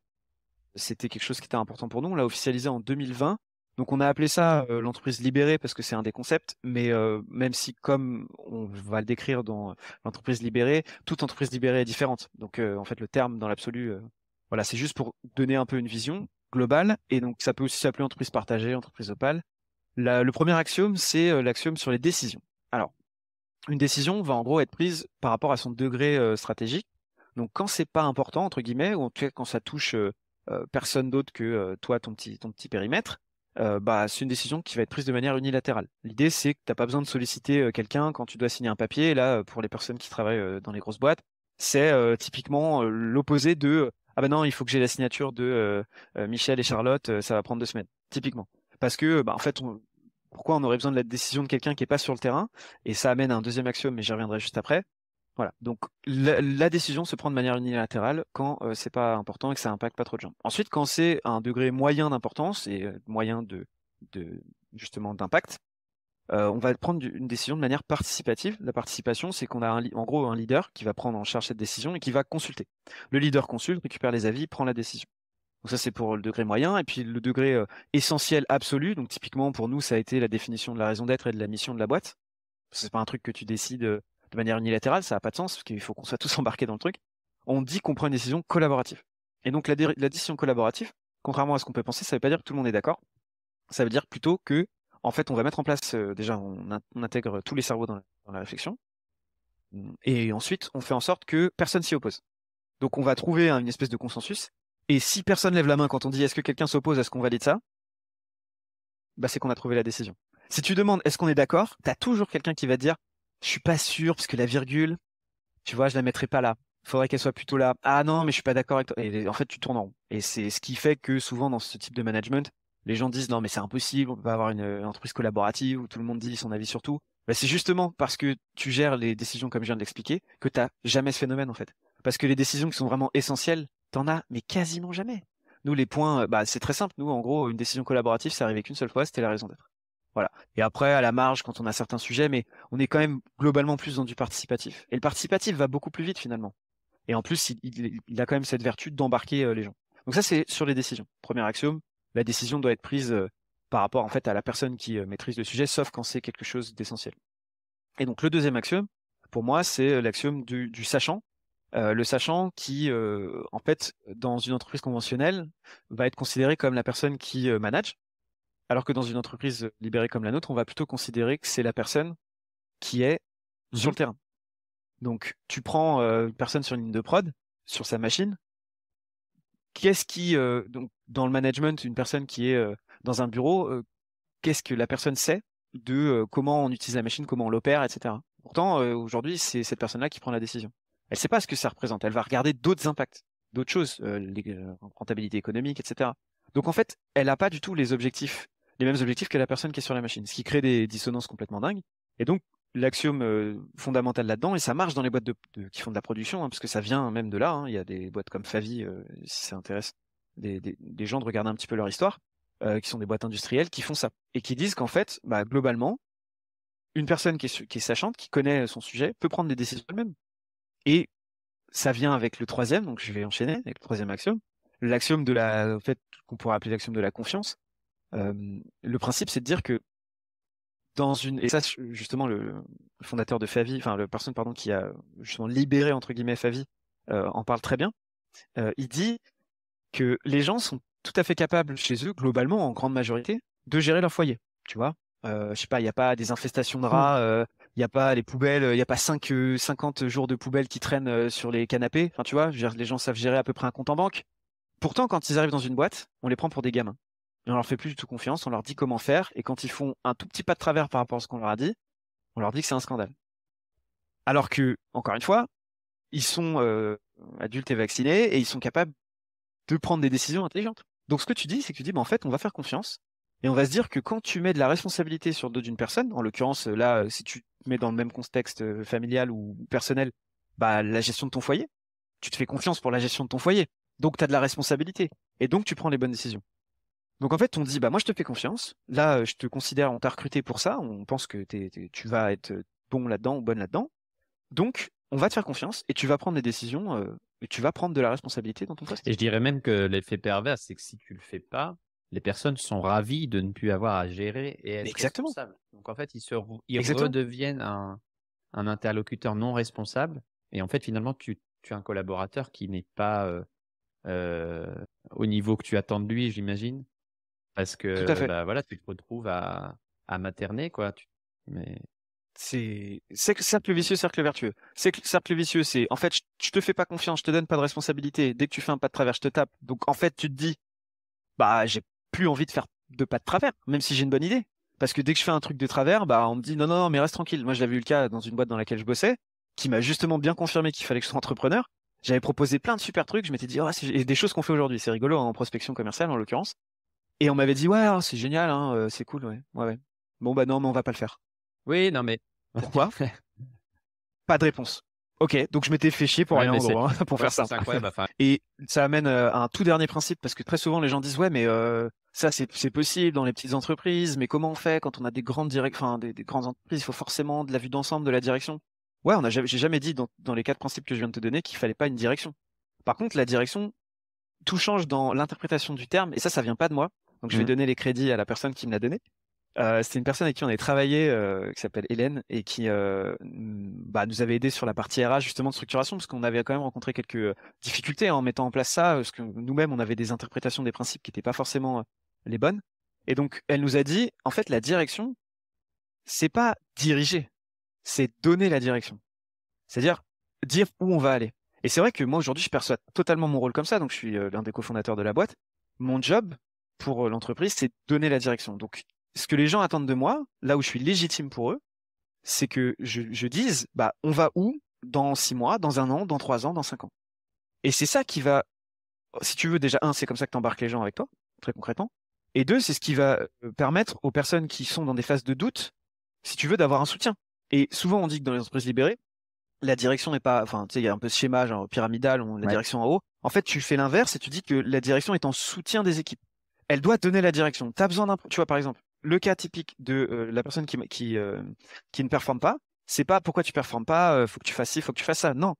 c'était quelque chose qui était important pour nous. On l'a officialisé en 2020 Donc on a appelé ça l'entreprise libérée parce que c'est un des concepts, mais même si comme on va le décrire dans l'entreprise libérée, toute entreprise libérée est différente. Donc en fait le terme dans l'absolu, voilà, c'est juste pour donner un peu une vision globale. Et donc ça peut aussi s'appeler entreprise partagée, entreprise opale. Le premier axiome, c'est l'axiome sur les décisions. Alors, une décision va en gros être prise par rapport à son degré stratégique. Donc quand c'est pas important, entre guillemets, ou en tout cas quand ça touche personne d'autre que toi, ton petit périmètre, bah, c'est une décision qui va être prise de manière unilatérale. L'idée, c'est que tu n'as pas besoin de solliciter quelqu'un quand tu dois signer un papier. Là, pour les personnes qui travaillent dans les grosses boîtes, c'est typiquement l'opposé de ah ben non, il faut que j'ai la signature de Michel et Charlotte, ça va prendre 2 semaines, typiquement. Parce que, bah, en fait, pourquoi on aurait besoin de la décision de quelqu'un qui est pas sur le terrain? Et ça amène à un deuxième axiome, mais j'y reviendrai juste après. Voilà. Donc la décision se prend de manière unilatérale quand c'est pas important et que ça impacte pas trop de gens. Ensuite, quand c'est un degré moyen d'importance et moyen de justement d'impact, on va prendre une décision de manière participative. La participation, c'est qu'on a en gros un leader qui va prendre en charge cette décision et qui va consulter. Le leader consulte, récupère les avis, prend la décision. Donc ça, c'est pour le degré moyen. Et puis le degré essentiel absolu, donc typiquement pour nous, ça a été la définition de la raison d'être et de la mission de la boîte. C'est pas un truc que tu décides de manière unilatérale, ça n'a pas de sens, parce qu'il faut qu'on soit tous embarqués dans le truc. On dit qu'on prend une décision collaborative. Et donc la décision collaborative, contrairement à ce qu'on peut penser, ça veut pas dire que tout le monde est d'accord. Ça veut dire plutôt que, en fait, on va mettre en place, déjà, on intègre tous les cerveaux dans la réflexion. Et ensuite, on fait en sorte que personne s'y oppose. Donc on va trouver une espèce de consensus. Et si personne lève la main quand on dit est-ce que quelqu'un s'oppose à ce qu'on valide ça, bah c'est qu'on a trouvé la décision. Si tu demandes est-ce qu'on est d'accord, t'as toujours quelqu'un qui va te dire je suis pas sûr parce que la virgule, tu vois, je la mettrai pas là. Faudrait qu'elle soit plutôt là. Ah non, mais je suis pas d'accord avec toi. Et en fait, tu tournes en rond. Et c'est ce qui fait que souvent dans ce type de management, les gens disent non mais c'est impossible, on peut pas avoir une entreprise collaborative où tout le monde dit son avis sur tout. Bah, c'est justement parce que tu gères les décisions comme je viens de l'expliquer que t'as jamais ce phénomène en fait. Parce que les décisions qui sont vraiment essentielles, t'en as mais quasiment jamais. Nous les points, bah c'est très simple. Nous en gros une décision collaborative, c'est arrivé qu'une seule fois, c'était la raison d'être. Voilà. Et après, à la marge, quand on a certains sujets, mais on est quand même globalement plus dans du participatif. Et le participatif va beaucoup plus vite finalement. Et en plus, il a quand même cette vertu d'embarquer les gens. Donc ça, c'est sur les décisions. Premier axiome, la décision doit être prise par rapport en fait à la personne qui maîtrise le sujet, sauf quand c'est quelque chose d'essentiel. Et donc le deuxième axiome, pour moi, c'est l'axiome du sachant. Le sachant qui, en fait, dans une entreprise conventionnelle, va être considéré comme la personne qui manage. Alors que dans une entreprise libérée comme la nôtre, on va plutôt considérer que c'est la personne qui est sur le terrain. Donc, tu prends une personne sur une ligne de prod, sur sa machine. Qu'est-ce qui, donc, dans le management, une personne qui est dans un bureau, qu'est-ce que la personne sait de comment on utilise la machine, comment on l'opère, etc. Pourtant, aujourd'hui, c'est cette personne-là qui prend la décision. Elle ne sait pas ce que ça représente. Elle va regarder d'autres impacts, d'autres choses, rentabilité économique, etc. Donc, en fait, elle n'a pas du tout les mêmes objectifs que la personne qui est sur la machine, ce qui crée des dissonances complètement dingues. Et donc, l'axiome fondamental là-dedans, et ça marche dans les boîtes qui font de la production, hein, parce que ça vient même de là, hein. Il y a des boîtes comme Favi, si ça intéresse des gens de regarder un petit peu leur histoire, qui sont des boîtes industrielles, qui font ça. Et qui disent qu'en fait, bah, globalement, une personne qui est sachante, qui connaît son sujet, peut prendre des décisions elle-même. Et ça vient avec le troisième, donc je vais enchaîner avec le troisième axiome. L'axiome en fait, qu'on pourrait appeler l'axiome de la confiance. Le principe, c'est de dire que et ça, justement, le fondateur de Favi, enfin, la personne, pardon, qui a justement libéré, entre guillemets, Favi, en parle très bien. Il dit que les gens sont tout à fait capables chez eux, globalement, en grande majorité, de gérer leur foyer. Tu vois, je sais pas, il n'y a pas des infestations de rats, il n'y a pas les poubelles, il n'y a pas 50 jours de poubelles qui traînent sur les canapés. Enfin, tu vois, je veux dire, les gens savent gérer à peu près un compte en banque. Pourtant, quand ils arrivent dans une boîte, on les prend pour des gamins. Et on leur fait plus du tout confiance, on leur dit comment faire, et quand ils font un tout petit pas de travers par rapport à ce qu'on leur a dit, on leur dit que c'est un scandale. Alors que, encore une fois, ils sont adultes et vaccinés, et ils sont capables de prendre des décisions intelligentes. Donc ce que tu dis, c'est que tu dis, bah, en fait, on va faire confiance, et on va se dire que quand tu mets de la responsabilité sur le dos d'une personne, en l'occurrence, là, si tu te mets dans le même contexte familial ou personnel, bah, la gestion de ton foyer, tu te fais confiance pour la gestion de ton foyer. Donc tu as de la responsabilité, et donc tu prends les bonnes décisions. Donc en fait, on dit, bah moi je te fais confiance. Là, je te considère, on t'a recruté pour ça. On pense que tu vas être bon là-dedans ou bonne là-dedans. Donc, on va te faire confiance et tu vas prendre des décisions et tu vas prendre de la responsabilité dans ton poste. Et je dirais même que l'effet pervers, c'est que si tu le fais pas, les personnes sont ravies de ne plus avoir à gérer et Mais être exactement, responsables. Donc en fait, ils exactement. redeviennent un interlocuteur non responsable. Et en fait, finalement, tu as un collaborateur qui n'est pas au niveau que tu attends de lui, j'imagine. Parce Tout à que fait. bah, voilà, tu te retrouves à materner, quoi. Mais C'est cercle vicieux, cercle vertueux. Cercle vicieux, c'est en fait, je te fais pas confiance, je te donne pas de responsabilité. Dès que tu fais un pas de travers, je te tape. Donc en fait, tu te dis, bah, j'ai plus envie de faire de pas de travers, même si j'ai une bonne idée. Parce que dès que je fais un truc de travers, bah, on me dit non, non, non, mais reste tranquille. Moi, j'avais eu le cas dans une boîte dans laquelle je bossais, qui m'a justement bien confirmé qu'il fallait que je sois entrepreneur. J'avais proposé plein de super trucs. Je m'étais dit, oh, et des choses qu'on fait aujourd'hui. C'est rigolo, hein, en prospection commerciale, en l'occurrence. Et on m'avait dit, ouais, c'est génial, hein, c'est cool, ouais, ouais, ouais. Bon, bah, non, mais on va pas le faire. oui, non, mais Pourquoi? Pas de réponse. Ok, donc je m'étais fait chier pour ouais, rien mais en c'est gros, hein, pour ouais, faire ça. c'est incroyable. Enfin, Et ça amène à un tout dernier principe, parce que très souvent les gens disent ouais, mais ça c'est possible dans les petites entreprises, mais comment on fait quand on a des grandes enfin des grandes entreprises, il faut forcément de la vue d'ensemble, de la direction. Ouais, j'ai jamais dit dans les 4 principes que je viens de te donner qu'il fallait pas une direction. Par contre, la direction, tout change dans l'interprétation du terme, et ça vient pas de moi. Donc je vais donner les crédits à la personne qui me l'a donné. C'était une personne avec qui on avait travaillé, qui s'appelle Hélène, et qui bah, nous avait aidé sur la partie RH justement de structuration, parce qu'on avait quand même rencontré quelques difficultés en mettant en place ça, parce que nous-mêmes on avait des interprétations des principes qui n'étaient pas forcément les bonnes. Et donc elle nous a dit, en fait, la direction, c'est pas diriger, c'est donner la direction. C'est-à-dire dire où on va aller. Et c'est vrai que moi aujourd'hui je perçois totalement mon rôle comme ça, donc je suis l'un des cofondateurs de la boîte. Mon job pour l'entreprise, c'est de donner la direction. Donc ce que les gens attendent de moi, là où je suis légitime pour eux, c'est que je dise, bah on va où dans 6 mois, dans un an, dans 3 ans, dans 5 ans. Et c'est ça qui va, si tu veux déjà, un, c'est comme ça que tu embarques les gens avec toi, très concrètement. Et deux, c'est ce qui va permettre aux personnes qui sont dans des phases de doute, si tu veux, d'avoir un soutien. Et souvent on dit que dans les entreprises libérées, la direction n'est pas, enfin, tu sais, il y a un peu ce schéma genre pyramidal, la ouais. direction en haut. En fait, tu fais l'inverse et tu dis que la direction est en soutien des équipes. Elle doit donner la direction. T'as besoin tu vois, par exemple, le cas typique de la personne qui ne performe pas, c'est pas pourquoi tu performes pas, faut que tu fasses ci, faut que tu fasses ça. Non.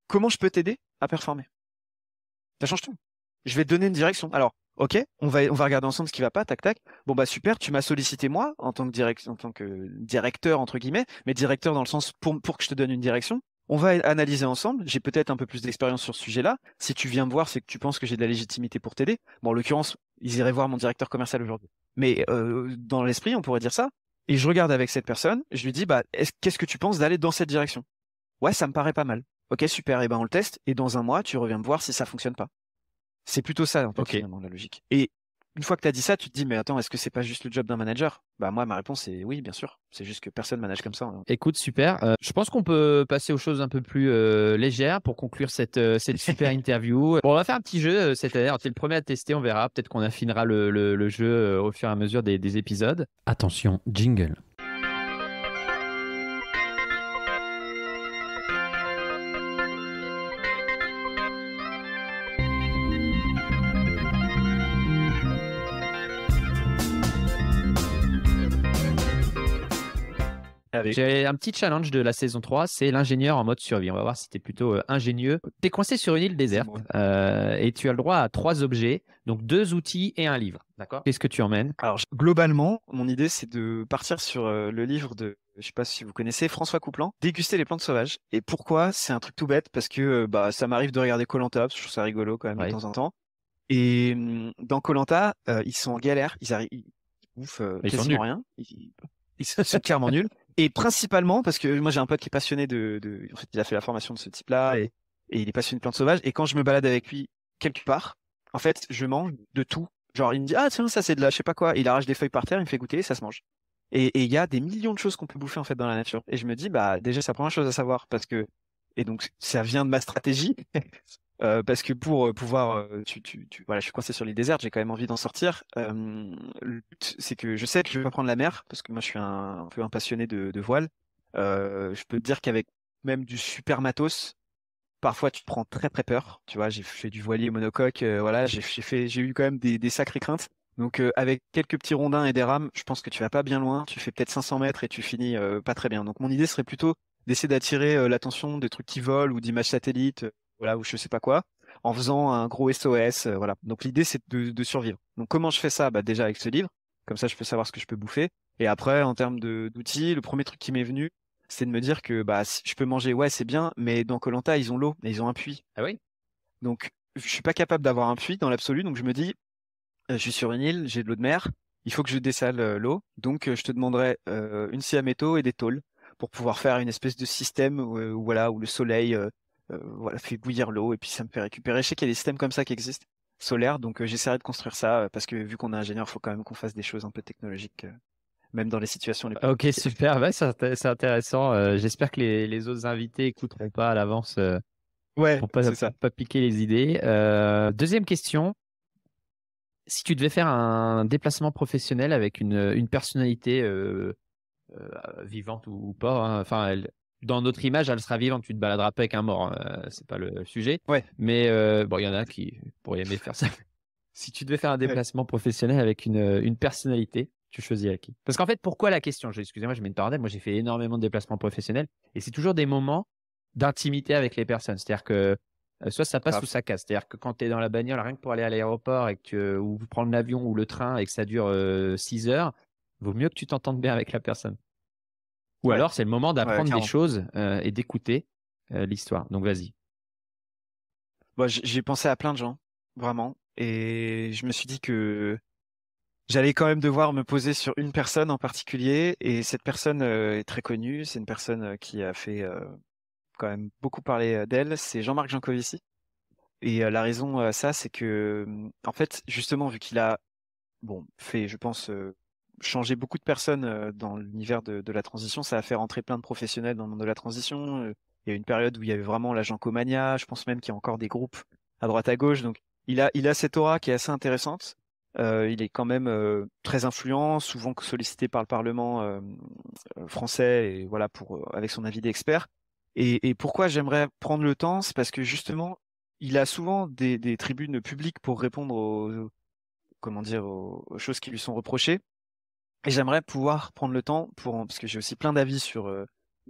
Comment je peux t'aider à performer? Ça change tout. Je vais te donner une direction. Alors, ok, on va regarder ensemble ce qui va pas, tac, tac. Bon, bah, super, tu m'as sollicité moi, en tant que directeur, entre guillemets, mais directeur dans le sens pour que je te donne une direction. On va analyser ensemble. J'ai peut-être un peu plus d'expérience sur ce sujet-là. Si tu viens me voir, c'est que tu penses que j'ai de la légitimité pour t'aider. Bon, en l'occurrence, ils iraient voir mon directeur commercial aujourd'hui. Mais dans l'esprit, on pourrait dire ça. Et je regarde avec cette personne, je lui dis, bah, qu'est-ce que tu penses d'aller dans cette direction? Ouais, ça me paraît pas mal. Ok, super, et ben on le teste, et dans un mois, tu reviens me voir si ça fonctionne pas. C'est plutôt ça, en fait, Ok. finalement, la logique. Et une fois que tu as dit ça, tu te dis, mais attends, est-ce que c'est pas juste le job d'un manager? Bah, moi, ma réponse est oui, bien sûr. C'est juste que personne manage comme ça, hein. Écoute, super. Je pense qu'on peut passer aux choses un peu plus légères pour conclure cette super interview. Bon, on va faire un petit jeu. C'est-à-dire, tu es le premier à tester, on verra. Peut-être qu'on affinera le jeu au fur et à mesure des épisodes. Attention, jingle. J'ai un petit challenge de la saison 3, c'est l'ingénieur en mode survie. On va voir si tu es plutôt ingénieux. Tu es coincé sur une île déserte et tu as le droit à 3 objets, donc 2 outils et un livre. D'accord? Qu'est-ce que tu emmènes? Alors, globalement, mon idée, c'est de partir sur le livre de, je sais pas si vous connaissez, François Coupland, Déguster les plantes sauvages. Et pourquoi? C'est un truc tout bête, parce que bah, ça m'arrive de regarder koh, parce que je trouve ça rigolo quand même de temps en temps. Et dans koh, ils sont en galère, ils bouffent Ils sont quasiment nuls. rien. Ils sont clairement nuls. Et principalement parce que moi j'ai un pote qui est passionné en fait, il a fait la formation de ce type-là et il est passionné de plantes sauvages. Et quand je me balade avec lui quelque part, en fait, je mange de tout. Genre, il me dit, ah tiens, ça c'est de la, je sais pas quoi. Il arrache des feuilles par terre, il me fait goûter, ça se mange. Et il y a des millions de choses qu'on peut bouffer en fait dans la nature. Et je me dis, bah déjà, c'est la première chose à savoir parce que, et donc ça vient de ma stratégie. Parce que pour pouvoir, voilà, je suis coincé sur l'île déserte, j'ai quand même envie d'en sortir. Le but, c'est que je sais que je vais pas prendre la mer, parce que moi, je suis un peu un passionné de voile. Je peux te dire qu'avec même du super matos, parfois tu te prends très très peur. Tu vois, j'ai fait du voilier monocoque, voilà, j'ai eu quand même des sacrées craintes. Donc avec quelques petits rondins et des rames, je pense que tu vas pas bien loin. Tu fais peut-être 500 mètres et tu finis pas très bien. Donc mon idée serait plutôt d'essayer d'attirer l'attention des trucs qui volent ou d'images satellites, voilà, ou je sais pas quoi, en faisant un gros SOS. Voilà. Donc l'idée, c'est de survivre. Donc comment je fais ça? Bah, déjà avec ce livre, comme ça je peux savoir ce que je peux bouffer. Et après, en termes d'outils, le premier truc qui m'est venu, c'est de me dire que bah, si je peux manger, ouais, c'est bien, mais dans koh ils ont l'eau, et ils ont un puits. Ah oui? Donc je suis pas capable d'avoir un puits dans l'absolu, donc je me dis, je suis sur une île, j'ai de l'eau de mer, il faut que je dessale l'eau, donc je te demanderai une scie à métaux et des tôles pour pouvoir faire une espèce de système où, voilà, où le soleil voilà, fait bouillir l'eau et puis ça me fait récupérer. Je sais qu'il y a des systèmes comme ça qui existent, solaires, donc j'essaierai de construire ça parce que vu qu'on est ingénieur, il faut quand même qu'on fasse des choses un peu technologiques, même dans les situations les plus Ok, compliquées. super. Ouais, c'est intéressant. J'espère que les autres invités écouteront pas à l'avance Ouais, c'est ça. pour pas piquer les idées. Deuxième question. Si tu devais faire un déplacement professionnel avec une personnalité vivante ou pas, hein, enfin, dans notre image, elle sera vivante, tu te baladeras pas avec un mort, hein, c'est pas le sujet. Ouais, Mais bon, il y en a qui pourraient aimer faire ça. Si tu devais faire un ouais. déplacement professionnel avec une personnalité, tu choisis à qui? Parce qu'en fait, pourquoi la question? Excusez-moi, je mets une parenthèse. Moi, j'ai fait énormément de déplacements professionnels et c'est toujours des moments d'intimité avec les personnes. C'est-à-dire que soit ça passe ou Grave. ça casse. C'est-à-dire que quand tu es dans la bagnole, rien que pour aller à l'aéroport et ou prendre l'avion ou le train et que ça dure 6 heures, vaut mieux que tu t'entendes bien avec la personne. Ou Ouais, alors, c'est le moment ouais, d'apprendre des clairement. choses et d'écouter l'histoire. Donc, vas-y. Moi, j'ai pensé à plein de gens, vraiment, et je me suis dit que j'allais quand même devoir me poser sur une personne en particulier, et cette personne est très connue. C'est une personne qui a fait quand même beaucoup parler d'elle. C'est Jean-Marc Jancovici. Et la raison à ça, c'est que, en fait, justement, vu qu'il a, bon, fait, je pense, changer beaucoup de personnes dans l'univers de la transition, ça a fait rentrer plein de professionnels dans le monde de la transition. Il y a eu une période où il y avait vraiment la Jancomania. Je pense même qu'il y a encore des groupes à droite à gauche. Donc, il a cette aura qui est assez intéressante. Il est quand même très influent, souvent sollicité par le Parlement français, et voilà pour avec son avis d'expert. Et pourquoi j'aimerais prendre le temps, c'est parce que justement, il a souvent des tribunes publiques pour répondre comment dire, aux choses qui lui sont reprochées. Et j'aimerais pouvoir prendre le temps parce que j'ai aussi plein d'avis sur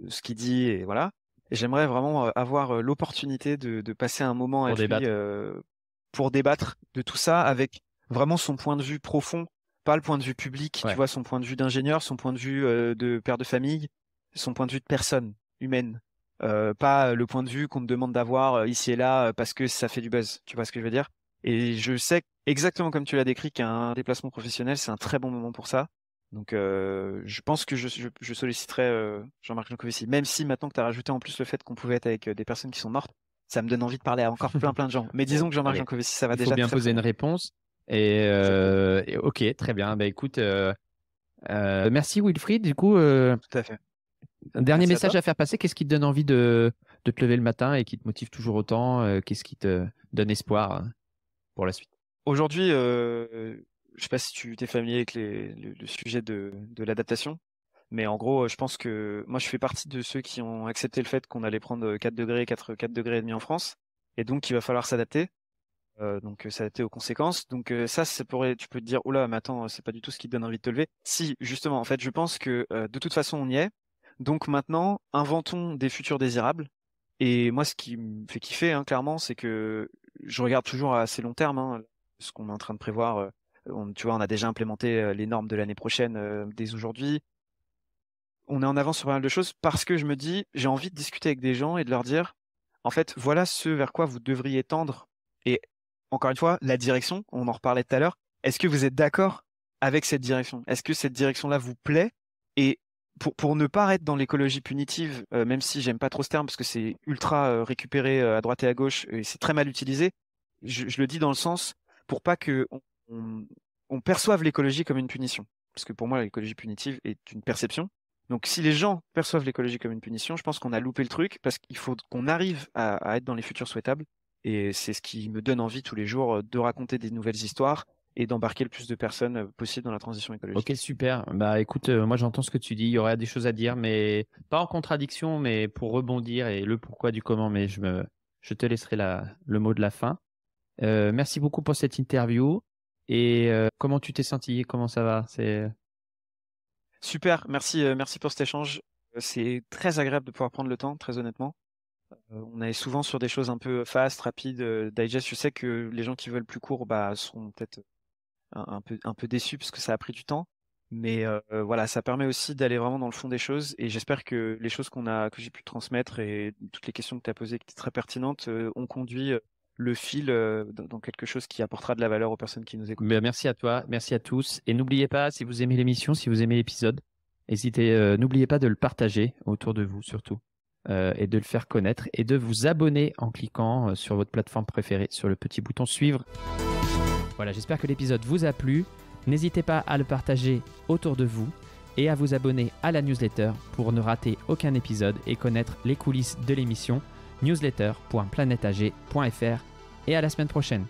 ce qu'il dit et voilà. Et j'aimerais vraiment avoir l'opportunité de passer un moment Pour avec lui débattre. pour débattre de tout ça avec vraiment son point de vue profond, pas le point de vue public, tu Ouais. vois, son point de vue d'ingénieur, son point de vue de père de famille, son point de vue de personne humaine. Pas le point de vue qu'on te demande d'avoir ici et là parce que ça fait du buzz. Tu vois ce que je veux dire? Et je sais exactement comme tu l'as décrit qu'un déplacement professionnel, c'est un très bon moment pour ça. Donc, je pense que je solliciterai Jean-Marc Jancovici, même si maintenant que tu as rajouté en plus le fait qu'on pouvait être avec des personnes qui sont mortes, ça me donne envie de parler à encore plein de gens. Mais disons Bon, que Jean-Marc allez. Jancovici, ça va Il faut déjà bien très poser très une bien. réponse. Exactement. Et ok, très bien. Bah, écoute, merci Wilfried. Du coup, Tout à fait. un dernier Merci à message toi. à faire passer. Qu'est-ce qui te donne envie de te lever le matin et qui te motive toujours autant? Qu'est-ce qui te donne espoir pour la suite? Aujourd'hui, je sais pas si tu t'es familier avec le sujet de l'adaptation, mais en gros, je pense que moi, je fais partie de ceux qui ont accepté le fait qu'on allait prendre 4 degrés, 4 degrés et demi en France, et donc il va falloir s'adapter. Donc s'adapter aux conséquences. Donc ça pourrait, tu peux te dire, oula, mais attends, c'est pas du tout ce qui te donne envie de te lever. Si, justement, en fait, je pense que de toute façon, on y est. Donc maintenant, inventons des futurs désirables. Et moi, ce qui me fait kiffer, hein, clairement, c'est que je regarde toujours à assez long terme, hein, ce qu'on est en train de prévoir. Tu vois, on a déjà implémenté les normes de l'année prochaine dès aujourd'hui. On est en avance sur pas mal de choses parce que je me dis, j'ai envie de discuter avec des gens et de leur dire, en fait, voilà ce vers quoi vous devriez tendre. Et encore une fois, la direction, on en reparlait tout à l'heure. Est-ce que vous êtes d'accord avec cette direction? Est-ce que cette direction-là vous plaît? Et pour ne pas être dans l'écologie punitive, même si j'aime pas trop ce terme parce que c'est ultra récupéré à droite et à gauche et c'est très mal utilisé, je le dis dans le sens pour pas que on, on perçoive l'écologie comme une punition. Parce que pour moi, l'écologie punitive est une perception. Donc, si les gens perçoivent l'écologie comme une punition, je pense qu'on a loupé le truc parce qu'il faut qu'on arrive à être dans les futurs souhaitables. Et c'est ce qui me donne envie tous les jours de raconter des nouvelles histoires et d'embarquer le plus de personnes possible dans la transition Ok, écologique. super. Bah écoute, moi j'entends ce que tu dis. Il y aurait des choses à dire, mais pas en contradiction, mais pour rebondir et le pourquoi du comment. Mais je te laisserai le mot de la fin. Merci beaucoup pour cette interview. Et comment tu t'es senti? Comment ça va? Super, merci, merci pour cet échange. C'est très agréable de pouvoir prendre le temps, très honnêtement. On est souvent sur des choses un peu fast, rapides, digest. Je sais que les gens qui veulent plus court, seront peut-être un peu déçus parce que ça a pris du temps. Mais voilà, ça permet aussi d'aller vraiment dans le fond des choses. Et j'espère que les choses que j'ai pu transmettre et toutes les questions que tu as posées qui étaient très pertinentes ont conduit le fil dans quelque chose qui apportera de la valeur aux personnes qui nous écoutent. Merci à toi, merci à tous. Et n'oubliez pas, si vous aimez l'émission, si vous aimez l'épisode, n'oubliez pas de le partager autour de vous surtout. Et de le faire connaître et de vous abonner en cliquant sur votre plateforme préférée, sur le petit bouton suivre. Voilà, j'espère que l'épisode vous a plu. N'hésitez pas à le partager autour de vous et à vous abonner à la newsletter pour ne rater aucun épisode et connaître les coulisses de l'émission. newsletter.planetag.fr et à la semaine prochaine.